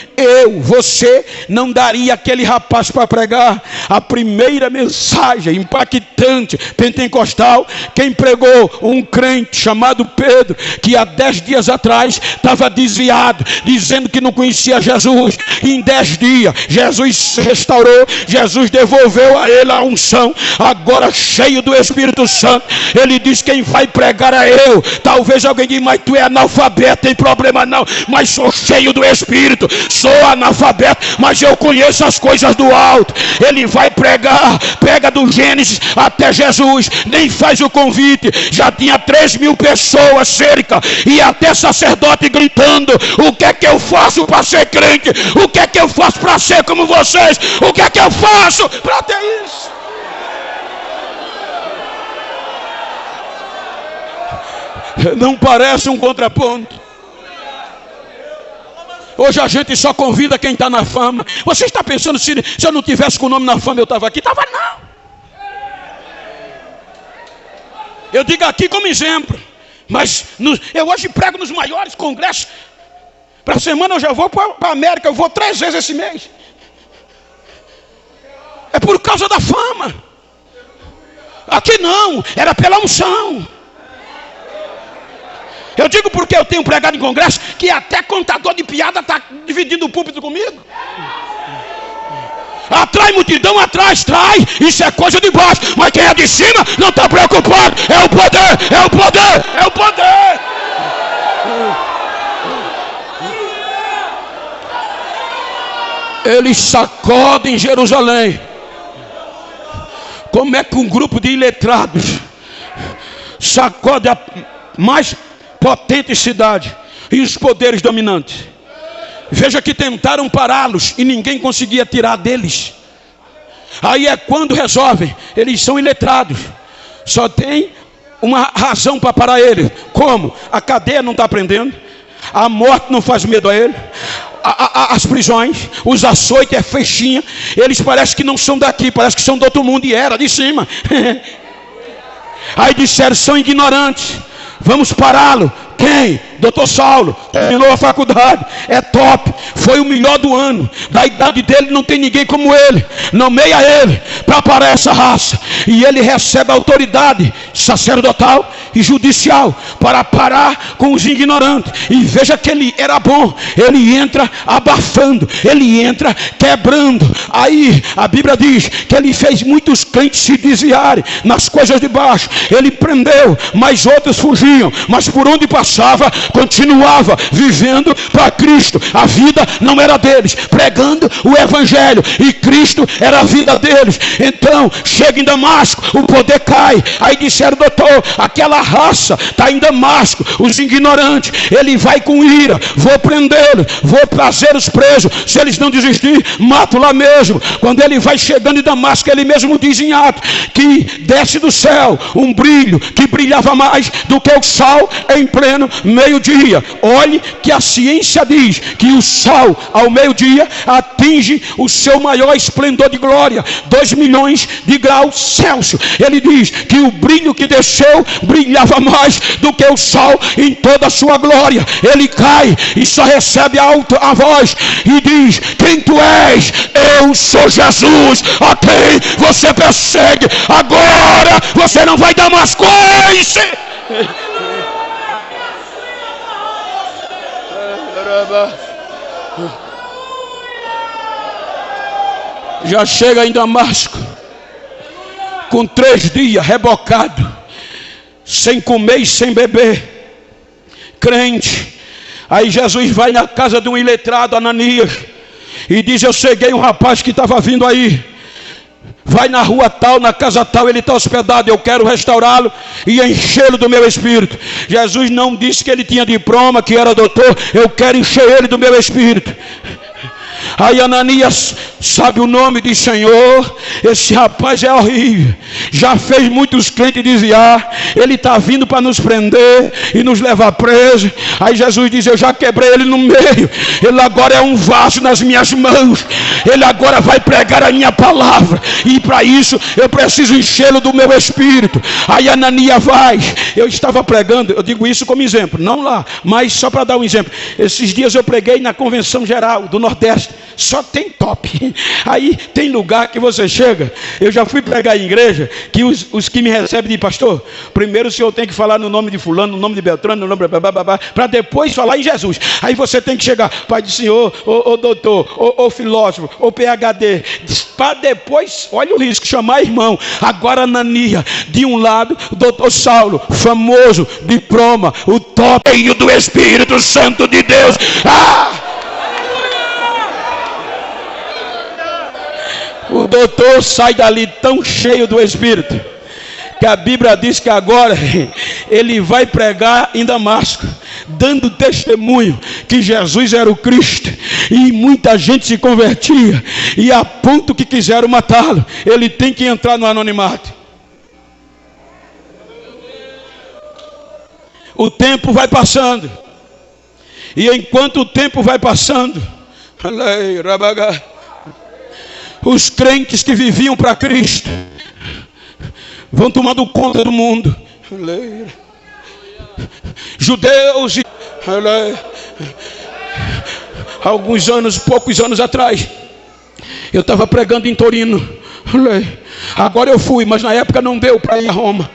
você não daria aquele rapaz para pregar. A primeira mensagem impactante pentecostal, quem pregou? Um crente chamado Pedro, que há 10 dias atrás estava desviado, dizendo que não conhecia Jesus. E em 10 dias Jesus se restaurou, Jesus devolveu a ele a unção. Agora cheio do Espírito Santo, ele diz: quem vai pregar é eu. Talvez alguém diga: mas tu é analfabeto. Tem problema não, mas sou cheio do Espírito. Sou analfabeto, mas eu conheço as coisas do alto. Ele vai pregar, pega do Gênesis até Jesus, nem faz o convite, já tinha 3.000 pessoas cerca, e até sacerdote gritando: o que é que eu faço para ser crente? O que é que eu faço para ser como vocês? O que é que eu faço para ter isso? Não parece um contraponto? Hoje a gente só convida quem está na fama. Você está pensando, se eu não tivesse com o nome na fama eu estava aqui? Estava não. Eu digo aqui como exemplo, mas eu hoje prego nos maiores congressos. Para a semana eu já vou para a América, eu vou 3 vezes esse mês. É por causa da fama. Aqui não, era pela unção. Eu digo porque eu tenho pregado em congresso que até contador de piada está dividindo o púlpito comigo. Atrai multidão, traz. Isso é coisa de baixo. Mas quem é de cima não está preocupado. É o poder, é o poder, é o poder. Eles sacodem Jerusalém. Como é que um grupo de iletrados sacode a mais potente cidade e os poderes dominantes? Veja que tentaram pará-los e ninguém conseguia tirar deles. Aí é quando resolvem, eles são iletrados, só tem uma razão para parar eles. Como? A cadeia não está prendendo, a morte não faz medo a ele, as prisões, os açoites é fechinha. Eles parecem que não são daqui, parece que são do outro mundo, e era de cima. Aí disseram: são ignorantes, vamos pará-lo. Quem? Doutor Saulo, terminou a faculdade, é top, foi o melhor do ano, da idade dele não tem ninguém como ele, nomeia ele para parar essa raça, e ele recebe a autoridade sacerdotal e judicial para parar com os ignorantes. E veja que ele era bom, ele entra abafando, ele entra quebrando. Aí a Bíblia diz que ele fez muitos crentes se desviarem nas coisas de baixo, ele prendeu, mas outros fugiam, mas por onde passava, continuava vivendo para Cristo. A vida não era deles, pregando o Evangelho, e Cristo era a vida deles. Então chega em Damasco, o poder cai. Aí disseram: doutor, aquela raça está em Damasco, os ignorantes. Ele vai com ira: vou prendê-los, vou trazer os presos, se eles não desistirem, mato lá mesmo. Quando ele vai chegando em Damasco, ele mesmo diz em Atos que desce do céu um brilho que brilhava mais do que o sol em pleno meio-dia. Olhe que a ciência diz que o sol ao meio-dia atinge o seu maior esplendor de glória, 2 milhões de graus Celsius. Ele diz que o brilho que desceu brilhava mais do que o sol em toda a sua glória. Ele cai e só recebe a voz e diz: quem tu és? Eu sou Jesus, a quem você persegue. Agora você não vai dar mais coisa. Já chega em Damasco com 3 dias rebocado, sem comer e sem beber, crente. Aí Jesus vai na casa de um iletrado, Ananias, e diz: eu ceguei um rapaz que estava vindo aí, vai na rua tal, na casa tal, ele está hospedado, eu quero restaurá-lo e enchê-lo do meu espírito. Jesus não disse que ele tinha diploma, que era doutor. Eu quero encher ele do meu espírito. Aí Ananias sabe o nome de Senhor, esse rapaz é horrível, já fez muitos crentes desviar, ele está vindo para nos prender e nos levar preso. Aí Jesus diz: eu já quebrei ele no meio, ele agora é um vaso nas minhas mãos, ele agora vai pregar a minha palavra, e para isso eu preciso enchê-lo do meu espírito. Aí Ananias vai, eu estava pregando, eu digo isso como exemplo, não lá, mas só para dar um exemplo. Esses dias eu preguei na convenção geral do Nordeste, só tem top. Aí tem lugar que você chega, eu já fui pregar em igreja, que os que me recebem de pastor, primeiro o senhor tem que falar no nome de fulano, no nome de Beltrano, no nome para depois falar em Jesus. Aí você tem que chegar, pai do senhor, ô doutor, ô filósofo, ô PhD, para depois, olha o risco, chamar irmão. Agora Ananias, de um lado, doutor Saulo, famoso, diploma, o top do Espírito Santo de Deus. O doutor sai dali tão cheio do Espírito, que a Bíblia diz que agora ele vai pregar em Damasco, dando testemunho que Jesus era o Cristo, e muita gente se convertia, e a ponto que quiseram matá-lo. Ele tem que entrar no anonimato. O tempo vai passando, e enquanto o tempo vai passando, os crentes que viviam para Cristo vão tomando conta do mundo. Judeus, poucos anos atrás, eu estava pregando em Torino. Agora eu fui, mas na época não deu para ir a Roma.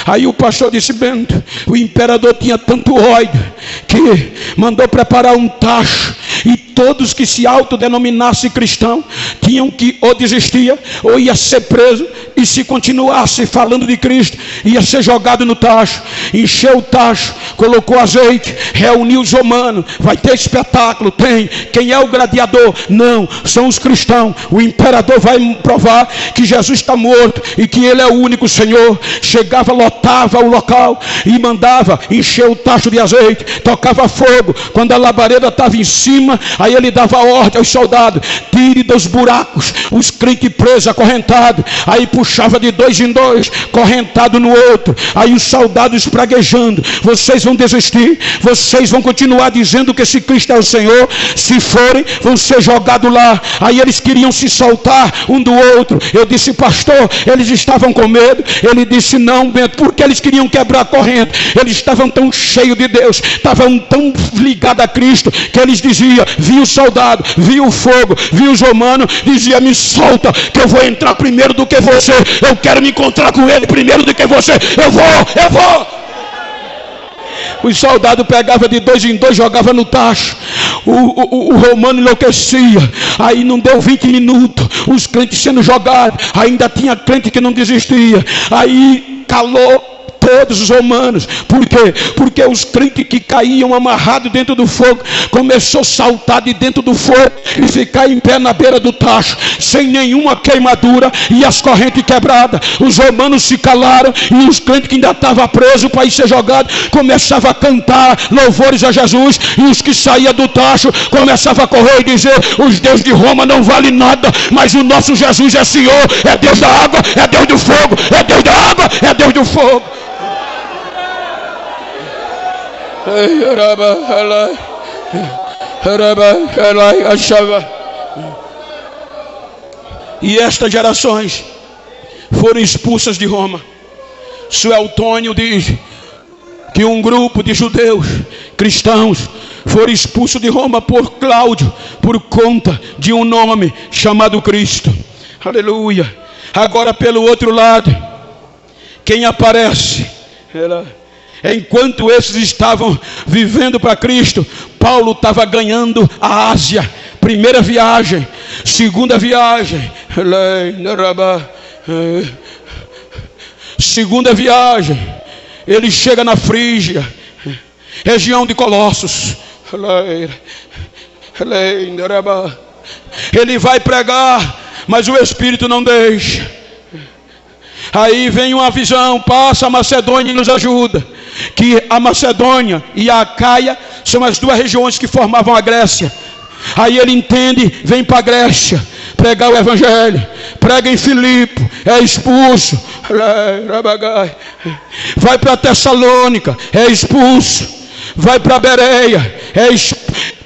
Aí o pastor disse: Bento, o imperador tinha tanto ódio que mandou preparar um tacho, e todos que se autodenominassem cristão tinham que ou desistir ou ia ser preso, e se continuasse falando de Cristo ia ser jogado no tacho. Encheu o tacho, colocou azeite, reuniu os romanos. Vai ter espetáculo? Tem. Quem é o gladiador? Não, são os cristãos. O imperador vai provar que Jesus está morto e que ele é o único Senhor. Chegava, lotava o local e mandava encher o tacho de azeite, tocava fogo. Quando a labareda estava em cima, aí ele dava ordem aos soldados: tire dos buracos os crentes presos, acorrentados. Aí puxava de dois em dois, correntado no outro. Aí os soldados praguejando: vocês vão desistir? Vocês vão continuar dizendo que esse Cristo é o Senhor? Se forem, vão ser jogados lá. Aí eles queriam se soltar um do outro. Eu disse: pastor, eles estavam com medo? Ele disse: não, Bento, porque eles queriam quebrar a corrente. Eles estavam tão cheios de Deus, estavam tão ligados a Cristo, que eles diziam: vi o soldado, vi o fogo, vi os romanos, dizia: me solta, que eu vou entrar primeiro do que você. Eu quero me encontrar com ele primeiro do que você. Eu vou. Os soldados pegavam de dois em dois, jogava no tacho. O romano enlouquecia. Aí não deu 20 minutos, os crentes sendo jogados. Ainda tinha crente que não desistia. Aí calou todos os romanos. Por quê? Porque os crentes que caíam amarrados dentro do fogo começou a saltar de dentro do fogo e ficar em pé na beira do tacho, sem nenhuma queimadura e as correntes quebradas. Os romanos se calaram, e os crentes que ainda estavam presos para ir ser jogados começavam a cantar louvores a Jesus, e os que saíam do tacho começavam a correr e dizer: os deuses de Roma não valem nada, mas o nosso Jesus é Senhor, é Deus da água, é Deus do fogo, é Deus da água, é Deus do fogo. E estas gerações foram expulsas de Roma. Sueltônio diz que um grupo de judeus cristãos foram expulsos de Roma por Cláudio, por conta de um nome chamado Cristo. Aleluia. Agora, pelo outro lado, quem aparece? Enquanto esses estavam vivendo para Cristo, Paulo estava ganhando a Ásia. Primeira viagem, segunda viagem, segunda viagem, ele chega na Frígia, região de Colossos. Ele vai pregar, mas o Espírito não deixa. Aí vem uma visão: passa a Macedônia e nos ajuda. Que a Macedônia e a Acaia são as duas regiões que formavam a Grécia. Aí ele entende, vem para a Grécia pregar o evangelho, prega em Filipe, é expulso, vai para Tessalônica, é expulso, vai para Bereia,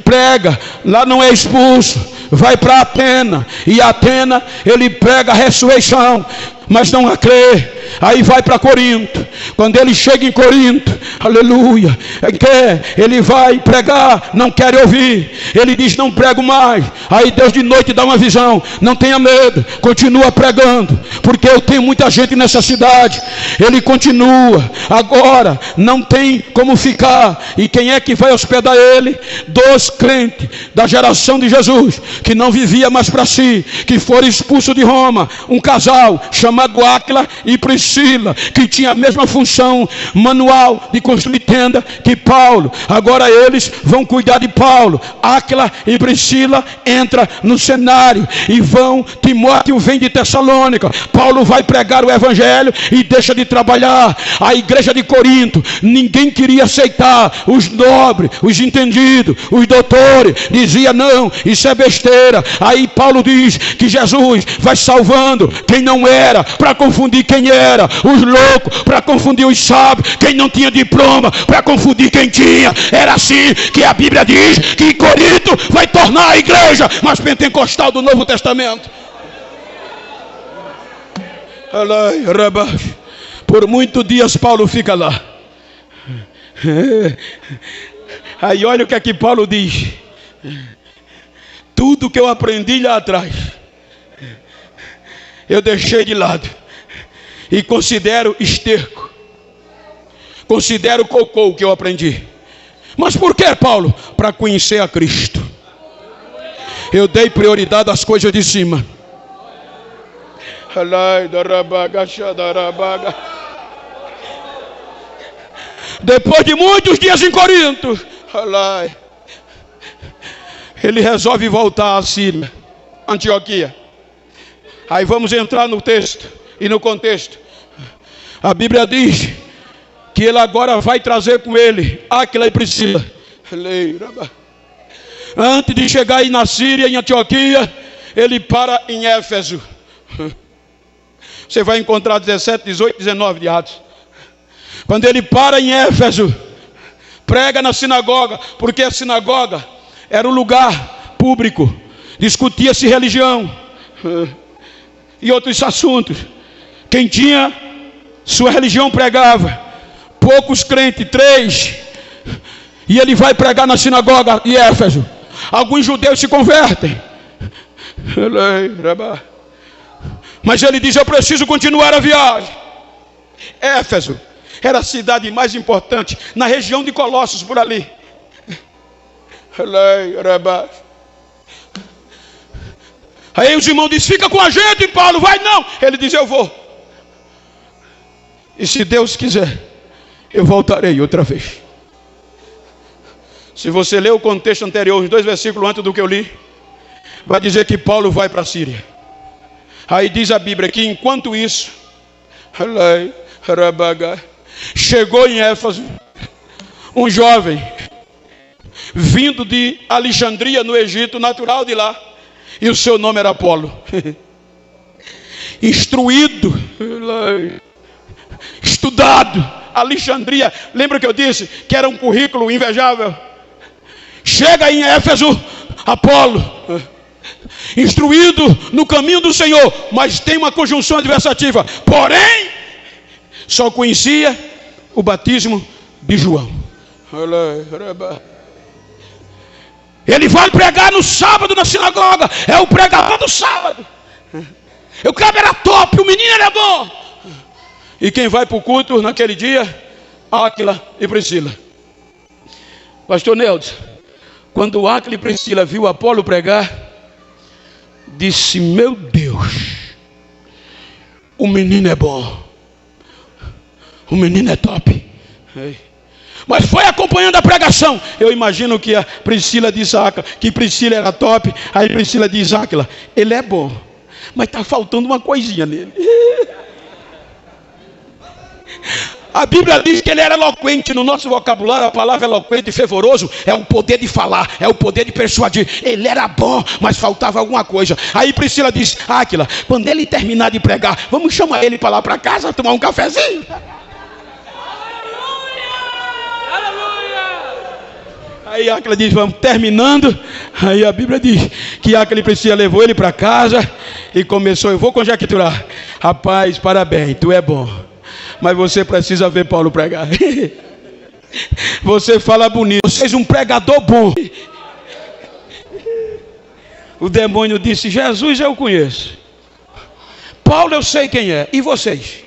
prega, lá não é expulso, vai para Atena, e Atena ele prega a ressurreição, mas não a crê. Aí vai para Corinto. Quando ele chega em Corinto, aleluia, ele vai pregar, não quer ouvir. Ele diz: não prego mais. Aí Deus de noite dá uma visão: não tenha medo, continua pregando, porque eu tenho muita gente nessa cidade. Ele continua. Agora não tem como ficar. E quem é que vai hospedar ele? 2 crentes da geração de Jesus, que não vivia mais para si, que foram expulsos de Roma. Um casal chamado Áquila e Priscila, que tinha a mesma função manual de construir tenda que Paulo. Agora eles vão cuidar de Paulo. Áquila e Priscila entra no cenário e vão. Timóteo vem de Tessalônica. Paulo vai pregar o evangelho e deixa de trabalhar. A igreja de Corinto, ninguém queria aceitar. Os nobres, os entendidos, os doutores dizia: não, isso é besteira. Aí Paulo diz que Jesus vai salvando quem não era, para confundir quem era, os loucos para confundir os sábios, quem não tinha diploma para confundir quem tinha. Era assim que a Bíblia diz que Corinto vai tornar a igreja mais pentecostal do Novo Testamento. Por muitos dias Paulo fica lá. Aí olha o que é que Paulo diz: tudo que eu aprendi lá atrás eu deixei de lado e considero esterco, considero cocô o que eu aprendi. Mas por que, Paulo? Para conhecer a Cristo. Eu dei prioridade às coisas de cima. Depois de muitos dias em Corinto, ele resolve voltar à Síria, Antioquia. Aí vamos entrar no texto e no contexto. A Bíblia diz que ele agora vai trazer com ele Áquila e Priscila. Antes de chegar aí na Síria, em Antioquia, ele para em Éfeso. Você vai encontrar 17, 18, 19 de Atos. Quando ele para em Éfeso, prega na sinagoga, porque a sinagoga era um lugar público, discutia-se religião e outros assuntos. Quem tinha sua religião pregava. Poucos crentes, 3. E ele vai pregar na sinagoga de Éfeso. Alguns judeus se convertem. Mas ele diz: eu preciso continuar a viagem. Éfeso era a cidade mais importante na região de Colossos, por ali. Aí os irmãos dizem: fica com a gente, Paulo. Vai não. Ele diz: eu vou. E se Deus quiser, eu voltarei outra vez. Se você ler o contexto anterior, os 2 versículos antes do que eu li, vai dizer que Paulo vai para a Síria. Aí diz a Bíblia que enquanto isso, chegou em Éfeso um jovem vindo de Alexandria, no Egito, natural de lá, e o seu nome era Apolo. Instruído, estudado. Alexandria, lembra que eu disse que era um currículo invejável? Chega em Éfeso Apolo, instruído no caminho do Senhor, mas tem uma conjunção adversativa. Porém, só conhecia o batismo de João. Ele vai pregar no sábado na sinagoga. É o pregador do sábado. O cara era top, o menino era bom. E quem vai para o culto naquele dia? Áquila e Priscila. Pastor Neudes, quando Áquila e Priscila viu Apolo pregar, disse: meu Deus, o menino é bom, o menino é top. Mas foi acompanhando a pregação. Eu imagino que a Priscila diz a Áquila que Priscila era top. Aí Priscila diz: Áquila, ele é bom, mas está faltando uma coisinha nele. A Bíblia diz que ele era eloquente. No nosso vocabulário, a palavra eloquente e fervoroso é o poder de falar, é o poder de persuadir. Ele era bom, mas faltava alguma coisa. Aí Priscila disse: Áquila, quando ele terminar de pregar, vamos chamar ele para lá para casa, tomar um cafezinho. Aí Áquila diz: vamos terminando. Aí a Bíblia diz que Áquila e Priscila levou ele para casa e começou. Eu vou conjecturar: rapaz, parabéns, tu é bom, mas você precisa ver Paulo pregar. Você fala bonito, você é um pregador bom. O demônio disse: Jesus eu conheço, Paulo eu sei quem é, e vocês?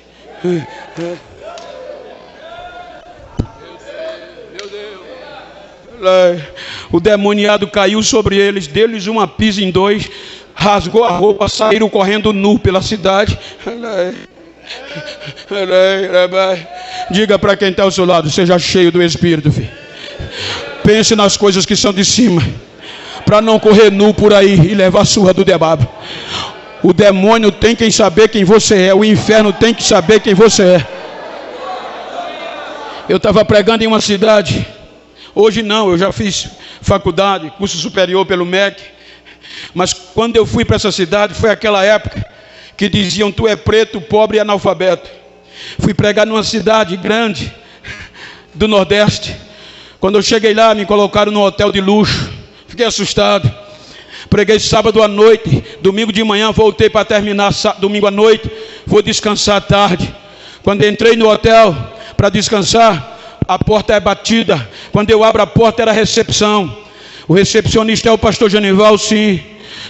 O demoniado caiu sobre eles, deu-lhes uma pisa em dois, rasgou a roupa, saíram correndo nu pela cidade. Diga para quem está ao seu lado: seja cheio do Espírito, filho. Pense nas coisas que são de cima, para não correr nu por aí e levar a surra do diabo. O demônio tem que saber quem você é, o inferno tem que saber quem você é. Eu estava pregando em uma cidade. Hoje não, eu já fiz faculdade, curso superior pelo MEC. Mas quando eu fui para essa cidade, foi aquela época que diziam: tu é preto, pobre e analfabeto. Fui pregar numa cidade grande do Nordeste. Quando eu cheguei lá, me colocaram num hotel de luxo. Fiquei assustado. Preguei sábado à noite, domingo de manhã voltei para terminar domingo à noite. Vou descansar à tarde. Quando entrei no hotel para descansar, a porta é batida. Quando eu abro a porta, era a recepção. O recepcionista é o pastor Genival. Sim,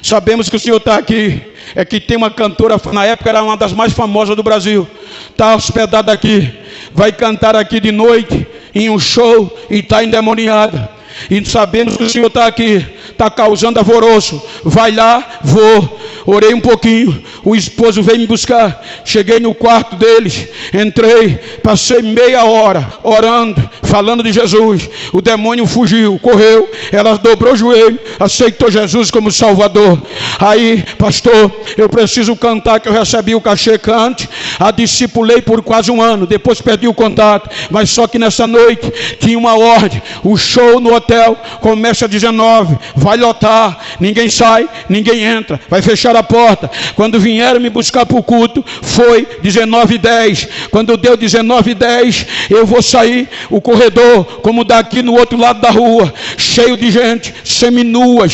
sabemos que o senhor está aqui. É que tem uma cantora, na época era uma das mais famosas do Brasil, está hospedada aqui, vai cantar aqui de noite em um show e está endemoniada. E sabemos que o senhor está aqui, está causando alvoroço. Vai lá, vou. Orei um pouquinho, o esposo veio me buscar. Cheguei no quarto deles, entrei, passei meia hora orando, falando de Jesus. O demônio fugiu, correu. Ela dobrou o joelho, aceitou Jesus como Salvador. Aí, pastor, eu preciso cantar, que eu recebi o cachê, cante. A discipulei por quase um ano, depois perdi o contato. Mas só que nessa noite tinha uma ordem: o show no hotel começa às 19, vai lotar, ninguém sai, ninguém entra, vai fechar a porta. Quando vieram me buscar para o culto, foi 19h10. Quando deu 19h10, eu vou sair, o corredor, como daqui no outro lado da rua, cheio de gente, seminus,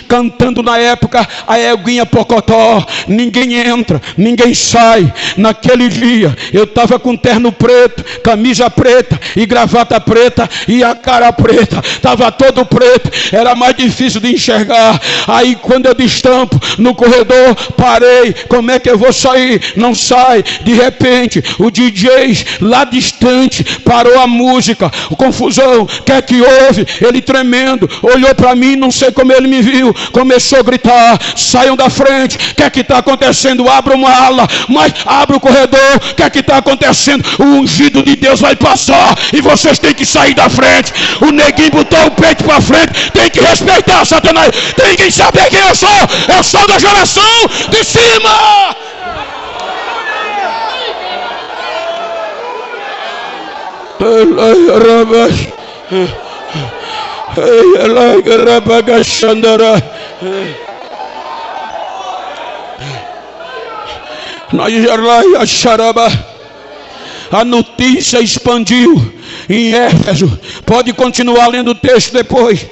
cantando na época a Eguinha Pocotó. Ninguém entra, ninguém sai. Naquele dia, eu estava com terno preto, camisa preta e gravata preta e a cara preta, estava todo preto, era mais difícil de enxergar. Aí quando eu destampo no corredor, parei, como é que eu vou sair? Não sai. De repente o DJ lá distante parou a música, confusão, o que é que houve? Ele tremendo, olhou para mim, não sei como ele me viu, começou a gritar: saiam da frente, o que é que está acontecendo? Abra uma ala, mas abre o corredor, o que é que está acontecendo? O ungido de Deus vai passar e vocês têm que sair da frente. O neguinho botou o peito para frente. Tem que respeitar, Satanás. Tem que saber quem eu sou. Eu sou da geração de cima. A notícia expandiu em Éfeso. Pode continuar lendo o texto depois.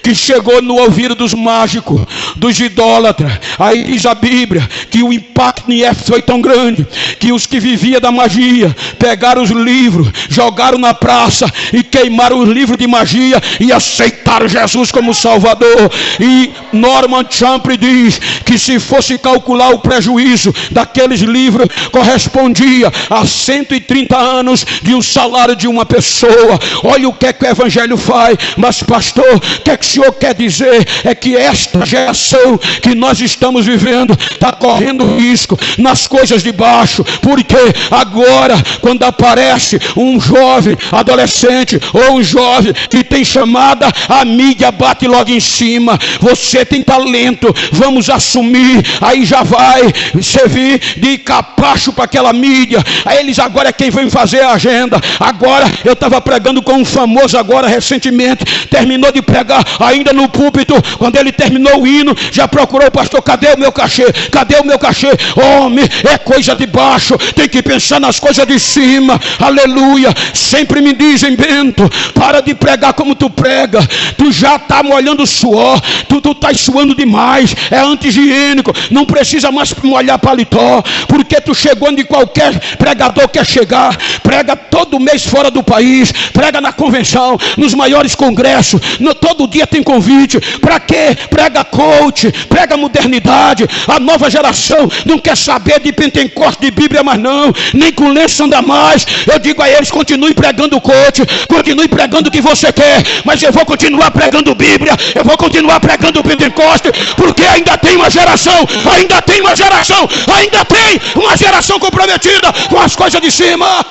Que chegou no ouvido dos mágicos, dos idólatras. Aí diz a Bíblia que o impacto em Éfeso foi tão grande que os que viviam da magia pegaram os livros, jogaram na praça e queimaram os livros de magia e aceitaram Jesus como Salvador. E Norman Champlin diz que se fosse calcular o prejuízo daqueles livros, correspondia a 130 anos de um salário de uma pessoa. pessoa. Olha o que é que o evangelho faz. Mas pastor, o que é que o senhor quer dizer? É que esta geração que nós estamos vivendo está correndo risco nas coisas de baixo. Porque agora, quando aparece um jovem adolescente ou um jovem que tem chamada, a mídia bate logo em cima. Você tem talento, vamos assumir. Aí já vai servir de capacho para aquela mídia. Aí eles agora é quem vem fazer a agenda. Agora eu estava pregando com um famoso agora recentemente, terminou de pregar ainda no púlpito. Quando ele terminou o hino, já procurou o pastor: cadê o meu cachê? Cadê o meu cachê? Homem, é coisa de baixo, tem que pensar nas coisas de cima. Aleluia. Sempre me dizem: Bento, para de pregar como tu prega, tu já está molhando suor, tu está suando demais, é anti-higiênico, não precisa mais molhar paletó, porque tu chegou onde qualquer pregador quer chegar. Prega todo mês fora do país, prega na convenção, nos maiores congressos, todo dia tem convite. Para quê? Prega coach, prega modernidade. A nova geração não quer saber de Pentecoste, de Bíblia mais não, nem com lenço anda mais. Eu digo a eles: continue pregando coach, continue pregando o que você quer, mas eu vou continuar pregando Bíblia, eu vou continuar pregando Pentecoste, porque ainda tem uma geração, ainda tem uma geração, ainda tem uma geração comprometida com as coisas de cima.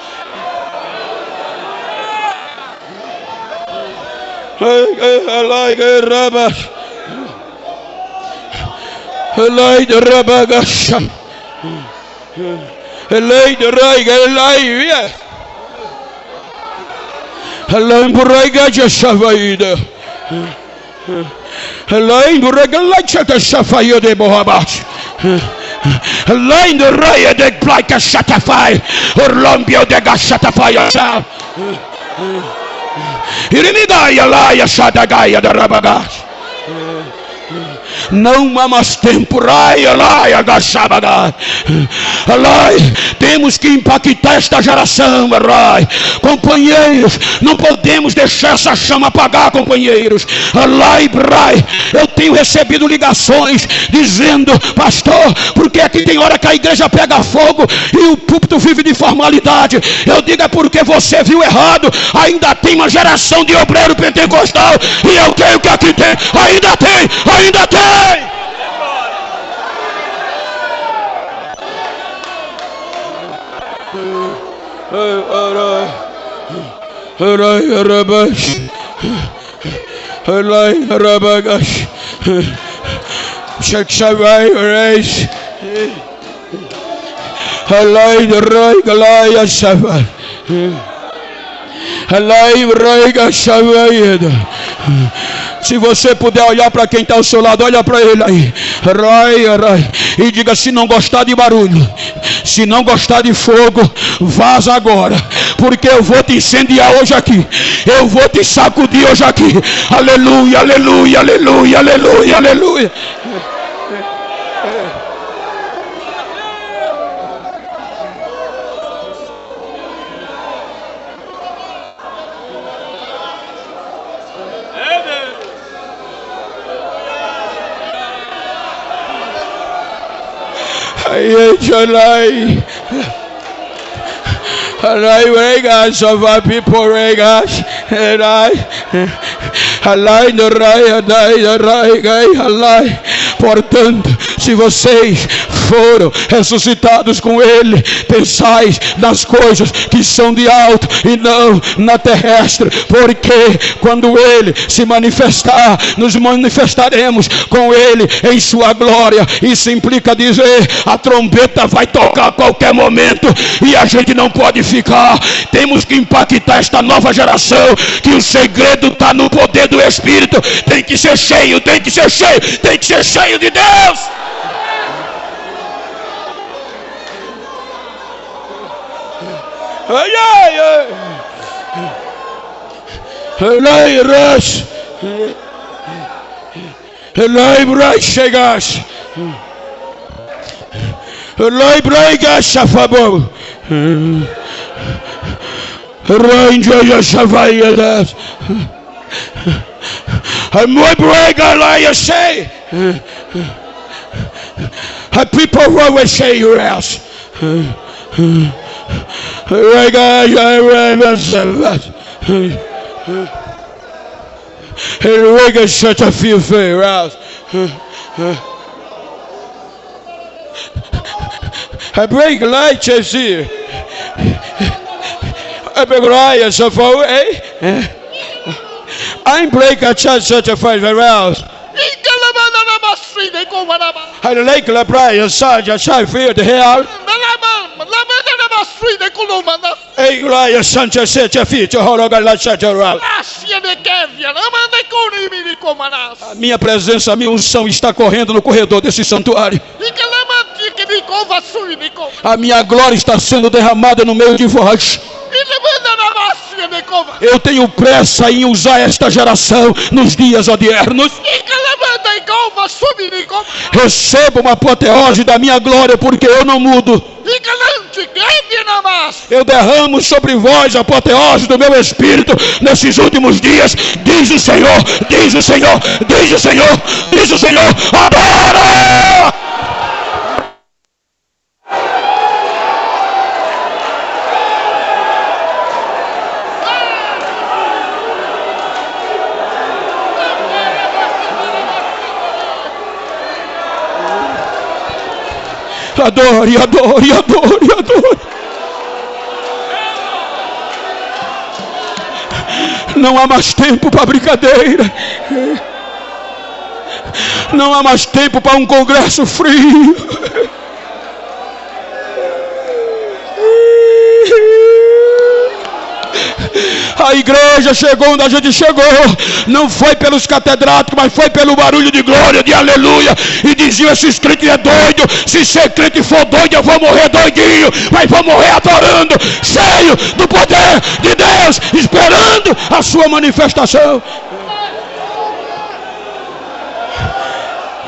Além do rei de placa chatafai, orlombio de gachatafai, irimigaia lá e a chadagaia da rabagas. Não há mais tempo, temos que impactar esta geração, companheiros, não podemos deixar essa chama apagar, companheiros. Eu tenho recebido ligações dizendo: pastor, porque aqui tem hora que a igreja pega fogo e o púlpito vive de formalidade. Eu digo: é porque você viu errado. Ainda tem uma geração de obreiro pentecostal, e eu creio que aqui tem, ainda tem. Se você puder olhar para quem está ao seu lado, olha para ele aí, e diga: se não gostar de barulho, se não gostar de fogo, vaza agora, porque eu vou te incendiar hoje aqui, eu vou te sacudir hoje aqui. Aleluia, aleluia, aleluia, aleluia, aleluia. Portanto, se vocês foram ressuscitados com ele, pensais nas coisas que são de alto e não na terrestre, porque quando ele se manifestar, nos manifestaremos com ele em sua glória. Isso implica dizer: a trombeta vai tocar a qualquer momento e a gente não pode ficar. Temos que impactar esta nova geração, que o segredo está no poder do Espírito. Tem que ser cheio, tem que ser cheio, tem que ser cheio de Deus. Ai, ai, ai. Elai ras. Elai brai chegas. Elai brai gashafabo. Rainja ya shavaya das. Amoi brai galaya say. People will say your house. Ele wake such a few aroused. I break light here. I break light so far away. I break a church such a five aroused. I like la praia, Sarge, I shall fear the hell. Ei, glória, Santa Sete, Fita, Horogala, Sataral. A minha presença, a minha unção está correndo no corredor desse santuário. A minha glória está sendo derramada no meio de vós. Eu tenho pressa em usar esta geração nos dias odiernos. Receba uma apoteose da minha glória, porque eu não mudo. Eu derramo sobre vós a apoteose do meu Espírito nesses últimos dias. Diz o Senhor, diz o Senhor, diz o Senhor, diz o Senhor. Adora! Adore, adore, adore, adore. Não há mais tempo para brincadeira. Não há mais tempo para um congresso frio. A igreja chegou onde a gente chegou. Não foi pelos catedráticos, mas foi pelo barulho de glória, de aleluia. E diziam: esses crentes é doido. Se ser crente for doido, eu vou morrer doidinho, mas vou morrer adorando, cheio do poder de Deus, esperando a sua manifestação.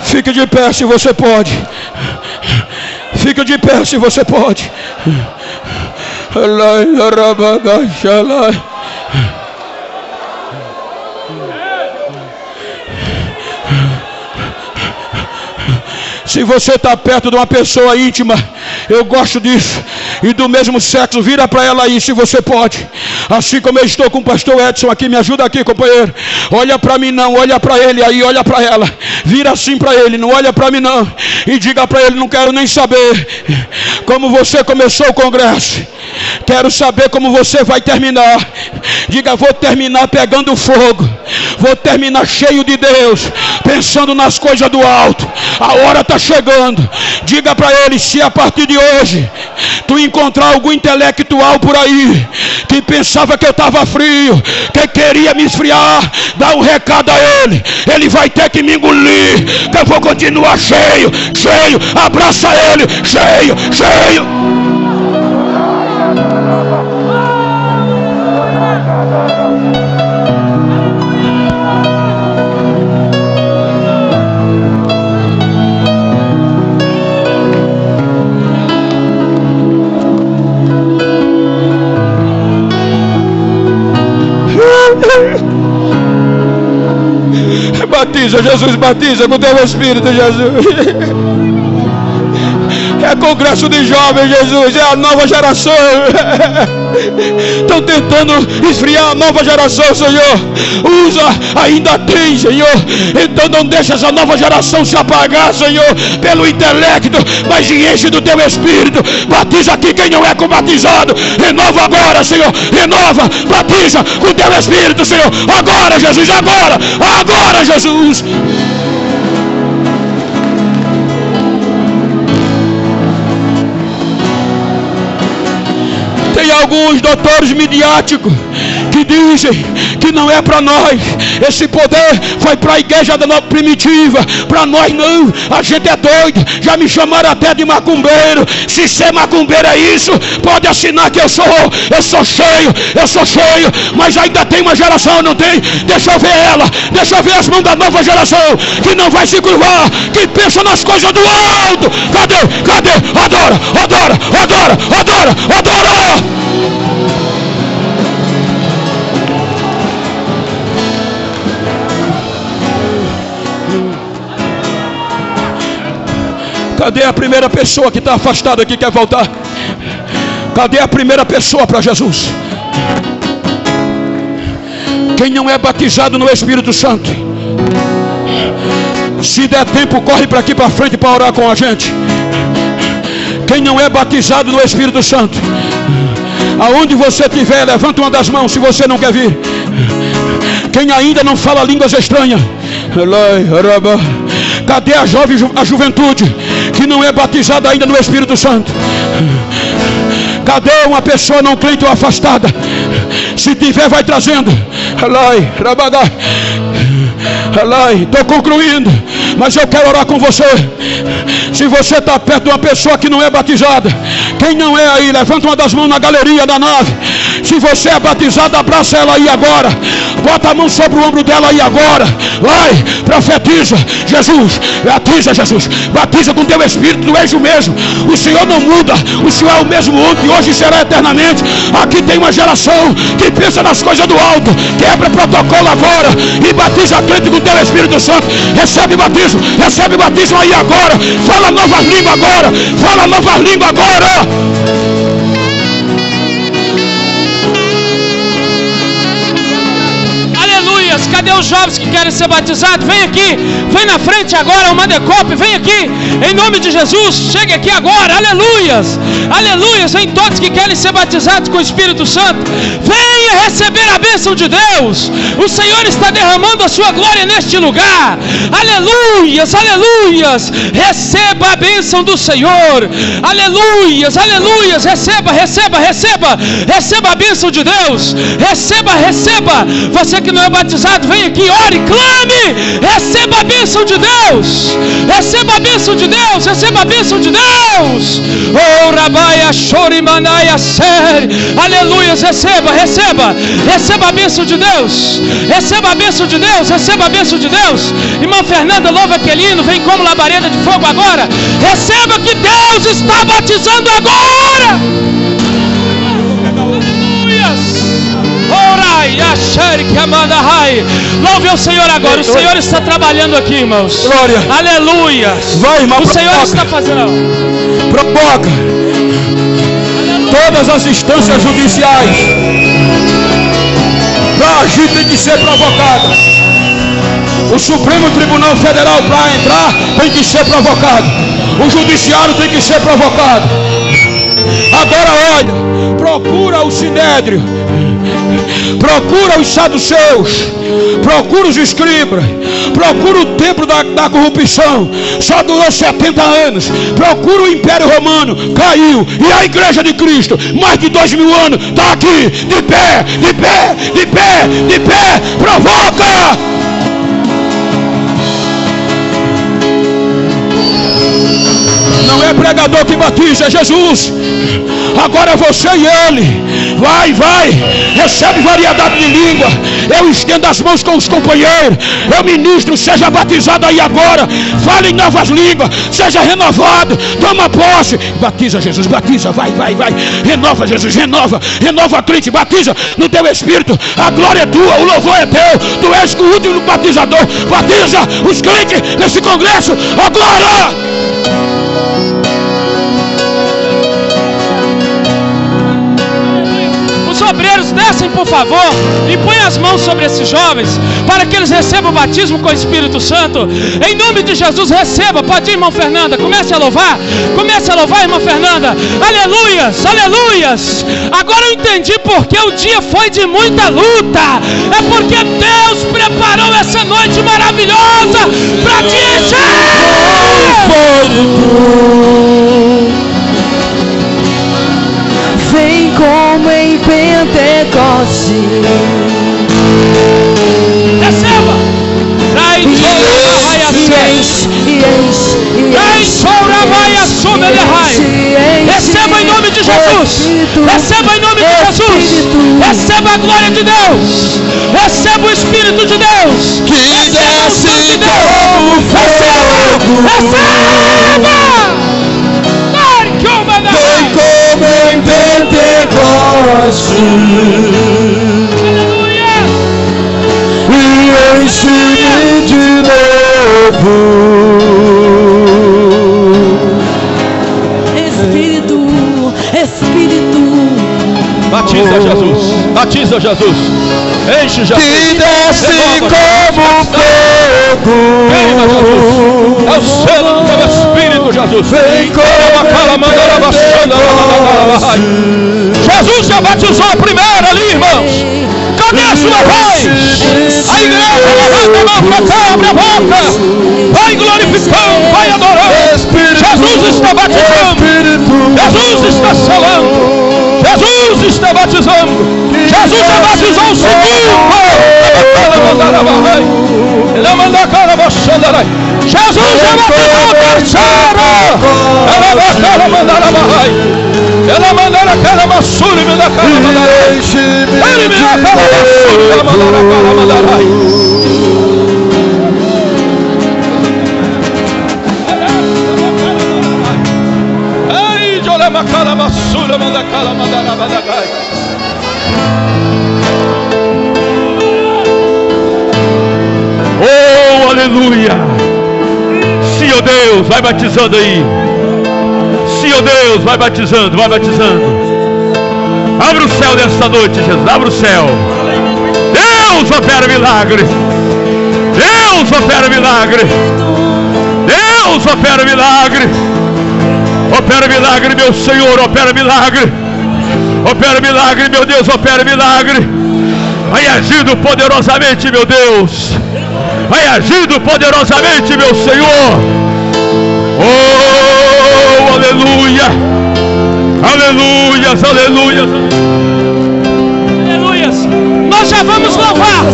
Fique de pé se você pode. Fique de pé se você pode. Se você está perto de uma pessoa íntima, eu gosto disso, e do mesmo sexo, vira para ela aí se você pode. Assim como eu estou com o pastor Edson aqui, me ajuda aqui, companheiro. Olha para mim não, olha para ele aí, olha para ela. Vira assim para ele, não olha para mim não. E diga para ele: não quero nem saber como você começou o congresso. Quero saber como você vai terminar. Diga: vou terminar pegando fogo. Vou terminar cheio de Deus, pensando nas coisas do alto. A hora está chegando. Diga para ele: se a partir de hoje tu encontrar algum intelectual por aí que pensava que eu estava frio, que queria me esfriar, dá um recado a ele. Ele vai ter que me engolir, que eu vou continuar cheio, cheio. Abraça ele, cheio, cheio. Batiza, Jesus, batiza com o teu Espírito, Jesus. É congresso de jovens, Jesus. É a nova geração. Estão tentando esfriar a nova geração, Senhor. Usa, ainda tem, Senhor. Então não deixa essa nova geração se apagar, Senhor, pelo intelecto, mas enche do teu Espírito. Batiza aqui quem não é batizado. Renova agora, Senhor. Renova, batiza com o teu Espírito, Senhor. Agora, Jesus, agora. Agora, Jesus. Tem alguns doutores midiáticos que dizem que não é para nós. Esse poder foi para a igreja da nova primitiva. Para nós não. A gente é doido. Já me chamaram até de macumbeiro. Se ser macumbeiro é isso, pode assinar que eu sou cheio, eu sou cheio. Mas ainda tem uma geração, não tem? Deixa eu ver ela. Deixa eu ver as mãos da nova geração que não vai se curvar, que pensa nas coisas do alto. Cadê? Cadê? Adora, adora, adora, adora, adora. Cadê a primeira pessoa que está afastada aqui, quer voltar? Cadê a primeira pessoa para Jesus? Quem não é batizado no Espírito Santo, se der tempo, corre para aqui para frente para orar com a gente. Quem não é batizado no Espírito Santo, aonde você estiver, levanta uma das mãos se você não quer vir. Quem ainda não fala línguas estranhas, cadê a juventude que não é batizada ainda no Espírito Santo? Cadê uma pessoa não crente ou afastada? Se tiver, vai trazendo. Estou concluindo, mas eu quero orar com você. Se você está perto de uma pessoa que não é batizada, quem não é aí, levanta uma das mãos na galeria da nave. Se você é batizado, abraça ela aí agora. Bota a mão sobre o ombro dela aí agora. Vai, profetiza. Jesus, batiza, Jesus. Batiza com teu Espírito, tu és o mesmo. O Senhor não muda. O Senhor é o mesmo ontem, hoje e será eternamente. Aqui tem uma geração que pensa nas coisas do alto. Quebra protocolo agora e batiza a crente com teu Espírito Santo. Recebe batismo aí agora. Fala novas línguas agora. Fala novas línguas agora. Cadê os jovens que querem ser batizados? Vem aqui, vem na frente agora, uma decope, vem aqui, em nome de Jesus, chegue aqui agora, aleluias, aleluias, vem todos que querem ser batizados com o Espírito Santo, venha receber a bênção de Deus, o Senhor está derramando a sua glória neste lugar, aleluias, aleluias, receba a bênção do Senhor, aleluias, aleluias, receba a bênção de Deus, receba, você que não é batizado, vem aqui, ore, clame, receba a bênção de Deus, receba a bênção de Deus, receba a bênção de Deus. Oh, Rabaia, Chorimanaia, Série, aleluias, receba a bênção de Deus, receba a bênção de Deus, receba a bênção de Deus. Irmã Fernanda, louva aquele hino, vem como labareda de fogo agora, receba que Deus está batizando agora. Louve ao Senhor agora. O Senhor está trabalhando aqui, irmãos. Glória. Aleluia. Vai, irmão. O Senhor está fazendo. Provoca todas as instâncias judiciais. Para agir tem que ser provocada. O Supremo Tribunal Federal para entrar tem que ser provocado. O Judiciário tem que ser provocado. Agora olha, procura o Sinédrio, procura os saduceus, procura os escribas, procura o templo da corrupção, só durou 70 anos, procura o Império Romano, caiu, e a Igreja de Cristo, mais de 2000 anos, está aqui, de pé, provoca! Não é pregador que batiza, é Jesus. Agora é você e ele. Vai, recebe variedade de língua. Eu estendo as mãos com os companheiros. Eu ministro, seja batizado aí agora. Fale em novas línguas, seja renovado. Toma posse. Batiza, Jesus, batiza, vai. Renova, Jesus, renova a crente, batiza no teu espírito. A glória é tua, o louvor é teu. Tu és o último batizador. Batiza os crentes nesse congresso. Agora! Obreiros, descem por favor e põem as mãos sobre esses jovens para que eles recebam o batismo com o Espírito Santo. Em nome de Jesus, receba. Pode ir, irmã Fernanda, comece a louvar, irmã Fernanda. Aleluias. Agora eu entendi porque o dia foi de muita luta. É porque Deus preparou essa noite maravilhosa para te Vem como em Pentecoste. Receba. Receba em nome de Jesus. Receba em nome de Jesus. Receba a glória de Deus. Receba o Espírito de Deus. Que desce de Deus. Receba. Vem como em Pentecoste. Aleluia. E enche-me de novo. Espírito. Batiza, Jesus. Batiza, Jesus. Enche, Jesus. Que desce como fogo. Queima, Jesus. É o selo do teu Espírito, Jesus. Vem como Jesus já batizou primeiro ali, irmãos. Cadê a sua voz? A igreja levanta a mão para cá, abre a boca. Vai glorificando, vai adorando. Jesus está batizando. Jesus está selando. Jesus está batizando. Jesus já batizou o segundo. Ele manda a cara baixando. Jesus já batizou o terceiro. Ela vai cara mandar a barrai. Ela mandar a cara maçura e me dá a cara mandar. Ele me dá a cara maçura e ela mandar a cara mandar. Ei, jolema cara maçura manda a cara mandar a badagai. Oh, aleluia! Sim, ó Deus, vai batizando aí. Sim, ó Deus, vai batizando, vai batizando. Abre o céu nesta noite, Jesus, abre o céu. Deus opera milagre. Deus opera milagre. Deus opera milagre. Opera milagre, meu Senhor, opera milagre. Opera milagre, meu Deus, opera milagre. Vai agindo poderosamente, meu Deus. Vai agindo poderosamente, meu Senhor. Oh, aleluia. Aleluias, aleluias. Aleluias. Nós já vamos louvar.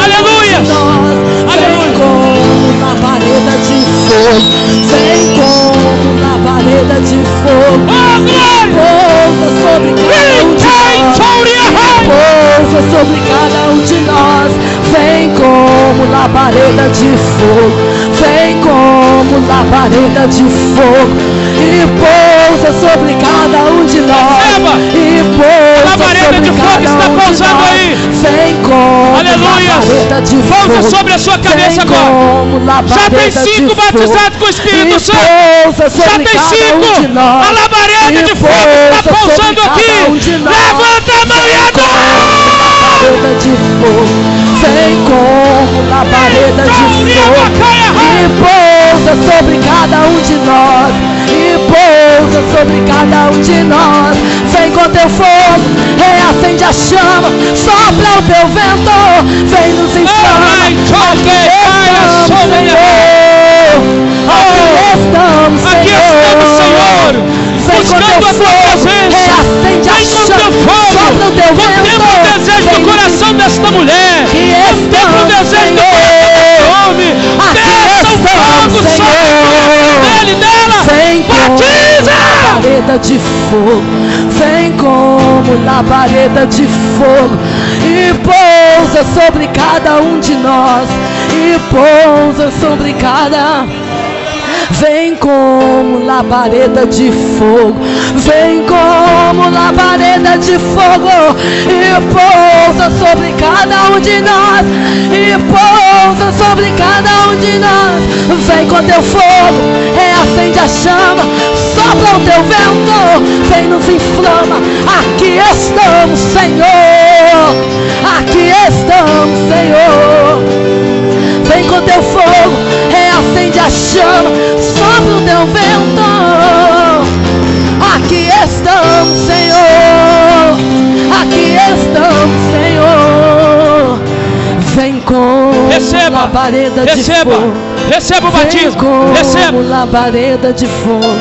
Aleluias. Vem como labareda de fogo. Vem como labareda de fogo. Oh, glória. Pousa sobre cada um de nós. Pousa sobre cada um de nós. Vem como labareda de fogo. Vem como labareda de fogo. E pousa sobre cada um de nós. E pousa labareda de fogo está pousando aí. Vem como labareda de fogo. Pousa sobre a sua cabeça agora. Já tem 5 batizados com o Espírito Santo. Já tem 5. A labareda de fogo está pousando aqui. Levanta a mão e adora. De fogo, vem como labareda de fogo e pousa sobre cada um de nós, e pousa sobre cada um de nós. Vem com teu fogo, reacende a chama, sopra o teu vento, vem nos inflama. Aqui estamos, Senhor. Vem com teu fogo, reacende a chama, sopra o teu vento. Contempla o desejo do coração desta mulher. Contempla o desejo do coração desse homem. Desça o fogo sobre dele, dela. Batiza! Labareda de fogo, vem como labareda de fogo e pousa sobre cada um de nós, e pousa sobre cada. Vem como labareda de fogo, vem como labareda de fogo e pousa sobre cada um de nós, e pousa sobre cada um de nós. Vem com teu fogo, reacende a chama, sopra o teu vento, vem nos inflama. Aqui estamos, Senhor, aqui estamos, Senhor. Vem com teu fogo, reacende a chama, sopra o teu vento. Aqui estamos, Senhor. Aqui estamos, Senhor. Vem com labareda de fogo. Receba o batismo. Receba. Labareda de fogo.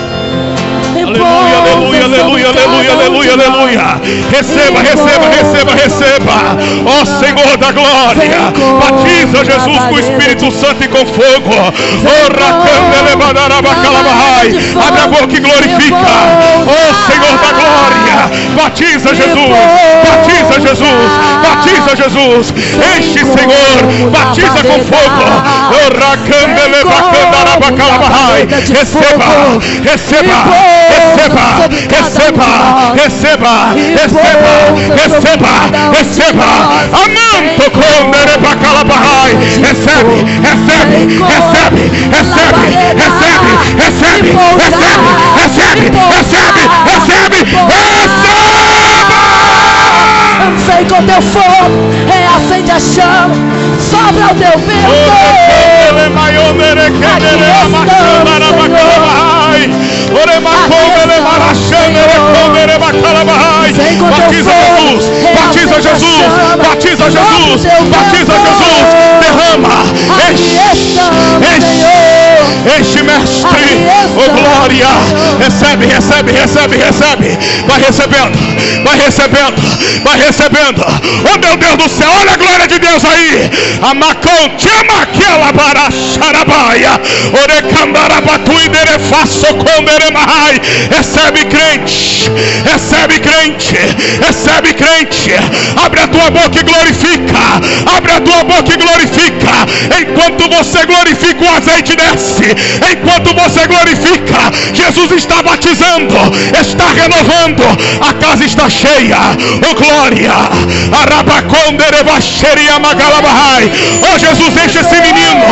Aleluia, aleluia, aleluia, aleluia, aleluia, aleluia. Receba, receba, receba, receba. Ó Senhor da glória, batiza Jesus com o Espírito Santo e com fogo. Abre a boca e glorifica. Ó Senhor da glória, batiza Jesus, batiza Jesus, batiza Jesus. Enche, Senhor, batiza com fogo. Receba, receba. Receba, receba, receba, receba, receba, receba. Amanto com Nerebacalabahai. Recebe, recebe, recebe, recebe, recebe, recebe, recebe, recebe, recebe, recebe, receba. Vem com teu fogo, reacende a chama, sopra o teu vento. Batiza Jesus, batiza Jesus, batiza Jesus, derrama, enche, mestre, oh glória, recebe, vai recebendo, oh meu Deus do céu, olha a glória de Deus aí, a macontima aquela baracharabaia, orecambarabatu e derefaço conderemahai, recebe crente, abre a tua boca e glorifica, enquanto você glorifica o azeite desce, enquanto você glorifica, Jesus está batizando, está renovando, a casa está cheia, oh glória, oh Jesus, enche esse menino,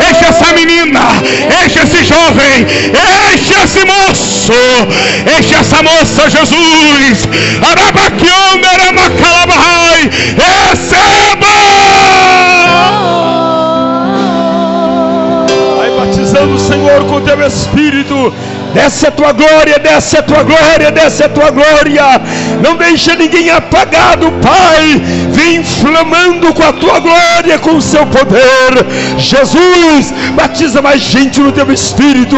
enche essa menina, enche esse jovem, enche esse moço, enche essa moça, Jesus, receba! Vai batizando o Senhor com teu Espírito. Desce a tua glória, desce a tua glória, desce a tua glória. Não deixa ninguém apagado, Pai. Vem inflamando com a tua glória, com o seu poder. Jesus, batiza mais gente no teu Espírito.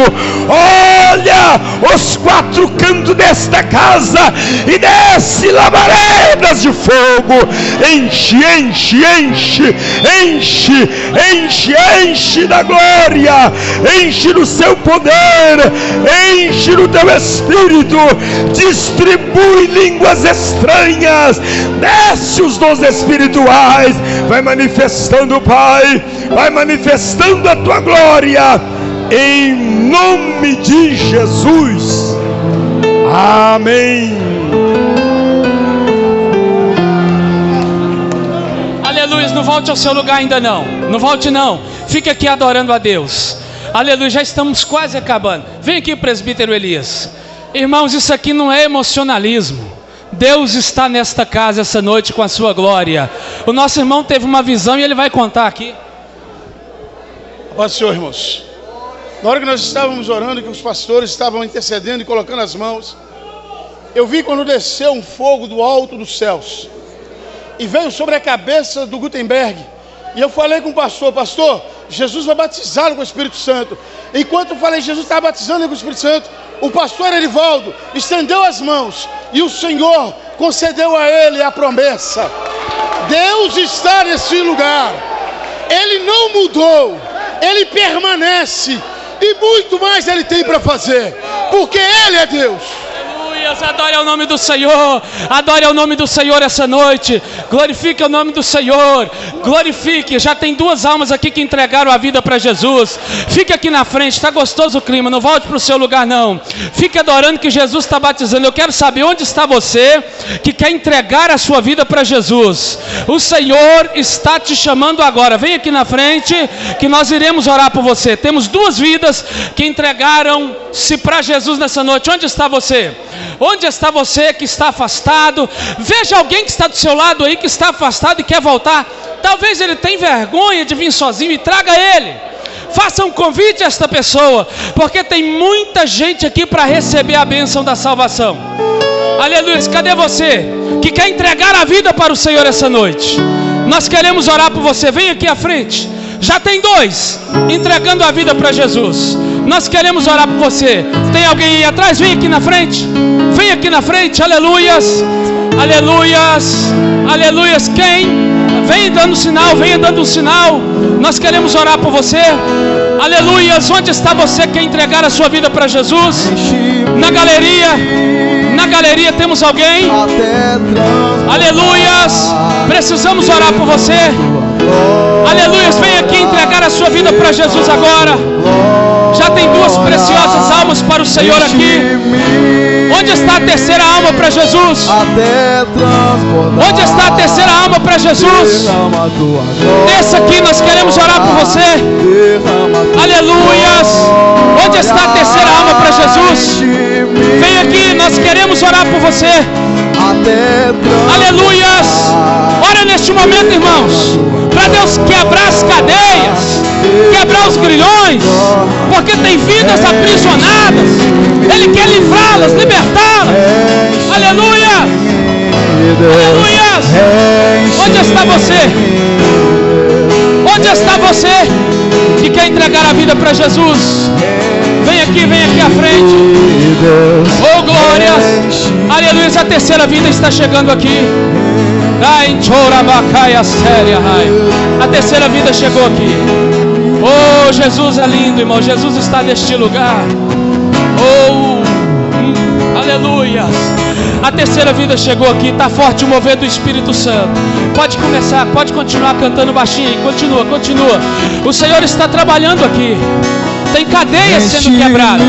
Olha os quatro cantos desta casa e desce labaredas de fogo. Enche, enche, enche, enche, enche, enche da glória. Enche do seu poder. Enche no teu Espírito, distribui línguas estranhas, desce os dons espirituais, vai manifestando, Pai, vai manifestando a tua glória, em nome de Jesus, amém. Aleluia, não volte ao seu lugar ainda não volte não, fique aqui adorando a Deus. Aleluia, já estamos quase acabando. Vem aqui, presbítero Elias. Irmãos, isso aqui não é emocionalismo. Deus está nesta casa essa noite com a sua glória. O nosso irmão teve uma visão e ele vai contar aqui. Paz do Senhor, irmãos. Na hora que nós estávamos orando, que os pastores estavam intercedendo e colocando as mãos, eu vi quando desceu um fogo do alto dos céus e veio sobre a cabeça do Gutenberg. E eu falei com o pastor, Jesus vai batizá-lo com o Espírito Santo. Enquanto eu falei, Jesus está batizando com o Espírito Santo, o pastor Erivaldo estendeu as mãos e o Senhor concedeu a ele a promessa. Deus está nesse lugar, Ele não mudou, Ele permanece e muito mais Ele tem para fazer, porque Ele é Deus. Adore ao nome do Senhor, adore ao nome do Senhor essa noite, glorifique o nome do Senhor, glorifique. Já tem 2 almas aqui que entregaram a vida para Jesus. Fique aqui na frente, está gostoso o clima, não volte para o seu lugar não, fique adorando que Jesus está batizando. Eu quero saber onde está você que quer entregar a sua vida para Jesus. O Senhor está te chamando agora, vem aqui na frente que nós iremos orar por você. Temos 2 vidas que entregaram-se para Jesus nessa noite. Onde está você? Onde está você que está afastado? Veja alguém que está do seu lado aí, que está afastado e quer voltar. Talvez ele tenha vergonha de vir sozinho, e traga ele. Faça um convite a esta pessoa, porque tem muita gente aqui para receber a bênção da salvação. Aleluia, cadê você que quer entregar a vida para o Senhor essa noite? Nós queremos orar por você, vem aqui à frente. Já tem 2 entregando a vida para Jesus. Nós queremos orar por você. Tem alguém aí atrás? Vem aqui na frente. Vem aqui na frente. Aleluias. Aleluias. Aleluias. Quem? Vem dando sinal. Venha dando um sinal. Nós queremos orar por você. Aleluias. Onde está você que quer entregar a sua vida para Jesus? Na galeria. Na galeria temos alguém? Aleluias. Precisamos orar por você. Aleluias, vem aqui entregar a sua vida para Jesus agora. Já tem 2 preciosas almas para o Senhor aqui. Onde está a terceira alma para Jesus? Onde está a terceira alma para Jesus? Desça aqui, nós queremos orar por você. Aleluias. Onde está a terceira alma para Jesus? Vem aqui, nós queremos orar por você. Aleluias. Ora neste momento, irmãos, para Deus quebrar as cadeias, quebrar os grilhões, porque tem vidas aprisionadas. Ele quer livrá-las, libertá-las. Aleluia. Aleluias. Onde está você? Onde está você que quer entregar a vida para Jesus? Vem aqui à frente. Oh, glórias. Aleluia. A terceira vida está chegando aqui. A terceira vida chegou aqui. Oh, Jesus é lindo, irmão. Jesus está neste lugar. Oh, aleluia. A terceira vida chegou aqui. Está forte o mover do Espírito Santo. Pode começar, pode continuar cantando baixinho aí. Continua. O Senhor está trabalhando aqui. Tem cadeias sendo quebradas.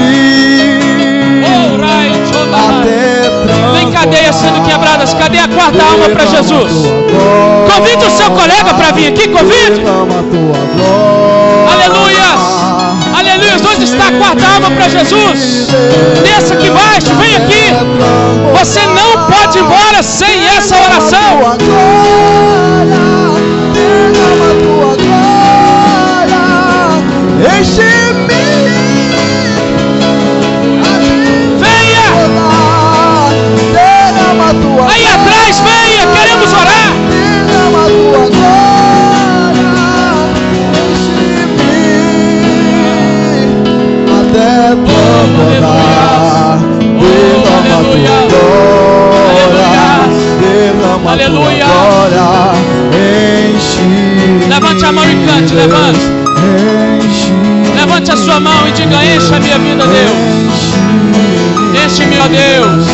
Oh, tem cadeias sendo quebradas. Cadê a quarta alma para Jesus? Convide o seu colega para vir aqui. Convide. Aleluia. Aleluia. Onde está a quarta alma para Jesus? Desça aqui embaixo. Vem aqui. Você não pode ir embora sem essa oração. Aí atrás, venha, queremos orar. Aleluia. Levante a mão e cante, levante a sua mão e diga: enche a minha vida, Deus. Enche-me, ó Deus.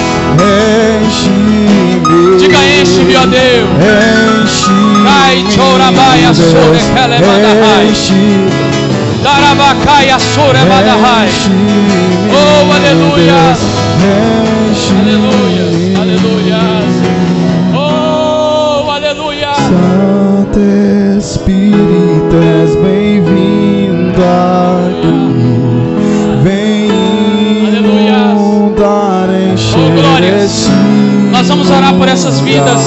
Diga: enche-me, ó Deus. Cai, chorabaia, sore, kelebadahai. Darabacaia, sore, badahai. Oh, aleluia. Aleluia. Aleluia. Oh, aleluia. Santo Espírito, és bem-vindo aqui. Vem inundar, encher. Oh, glórias. Nós vamos orar por essas vidas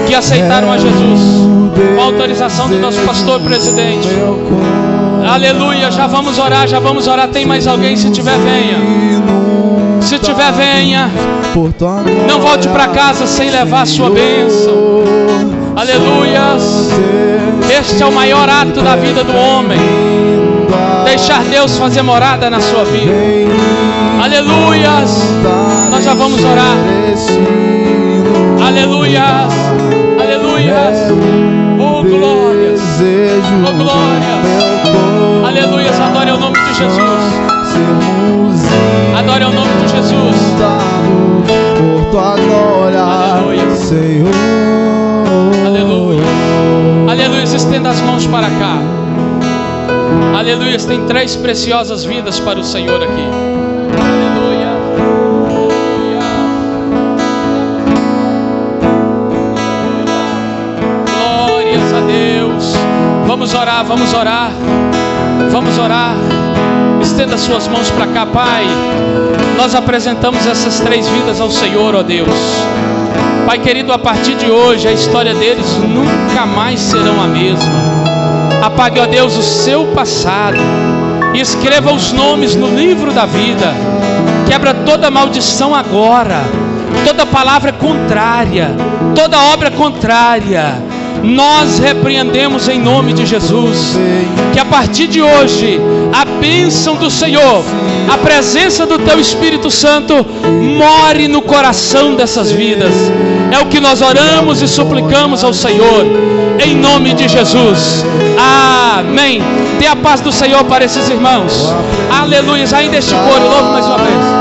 que aceitaram a Jesus, com a autorização do nosso pastor presidente. Aleluia, já vamos orar. Tem mais alguém? Se tiver, venha. Se tiver, venha. Não volte para casa sem levar a sua bênção. Aleluias. Este é o maior ato da vida do homem, deixar Deus fazer morada na sua vida. Aleluias. Nós já vamos orar. Aleluias. Aleluias. Oh, glórias. Oh, glórias. Aleluias. Adore o nome de Jesus. Adore o nome de Jesus. Aleluia. Aleluia. Aleluia. Estenda as mãos para cá. Aleluia. Tem 3 preciosas vidas para o Senhor aqui. Aleluia. Glórias a Deus. Vamos orar. Vamos orar. Estenda suas mãos para cá, Pai. Nós apresentamos essas 3 vidas ao Senhor, ó Deus. Pai querido, a partir de hoje a história deles nunca mais serão a mesma. Apague, ó Deus, o seu passado e escreva os nomes no livro da vida. Quebra toda maldição agora, toda palavra contrária, toda obra contrária. Nós repreendemos em nome de Jesus. Que a partir de hoje a bênção do Senhor, a presença do Teu Espírito Santo more no coração dessas vidas. É o que nós oramos e suplicamos ao Senhor, em nome de Jesus. Amém. Dê a paz do Senhor para esses irmãos. Aleluia. Ainda este coro, louvo mais uma vez.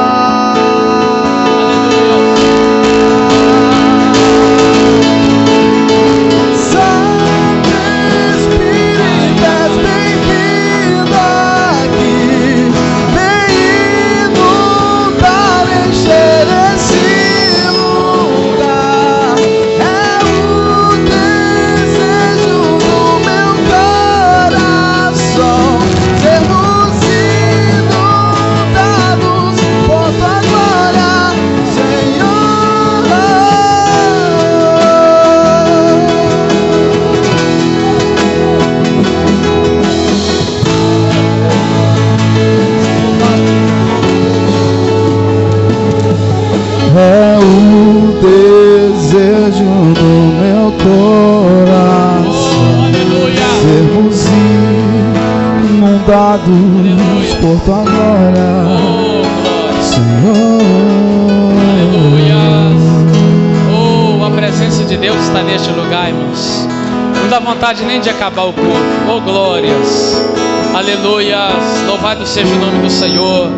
Sermos inundados por coração, sermos inundados por tua glória, Senhor. Oh, a presença de Deus está neste lugar, irmãos. Não dá vontade nem de acabar o culto. Oh, glórias. Aleluias. Louvado seja o nome do Senhor.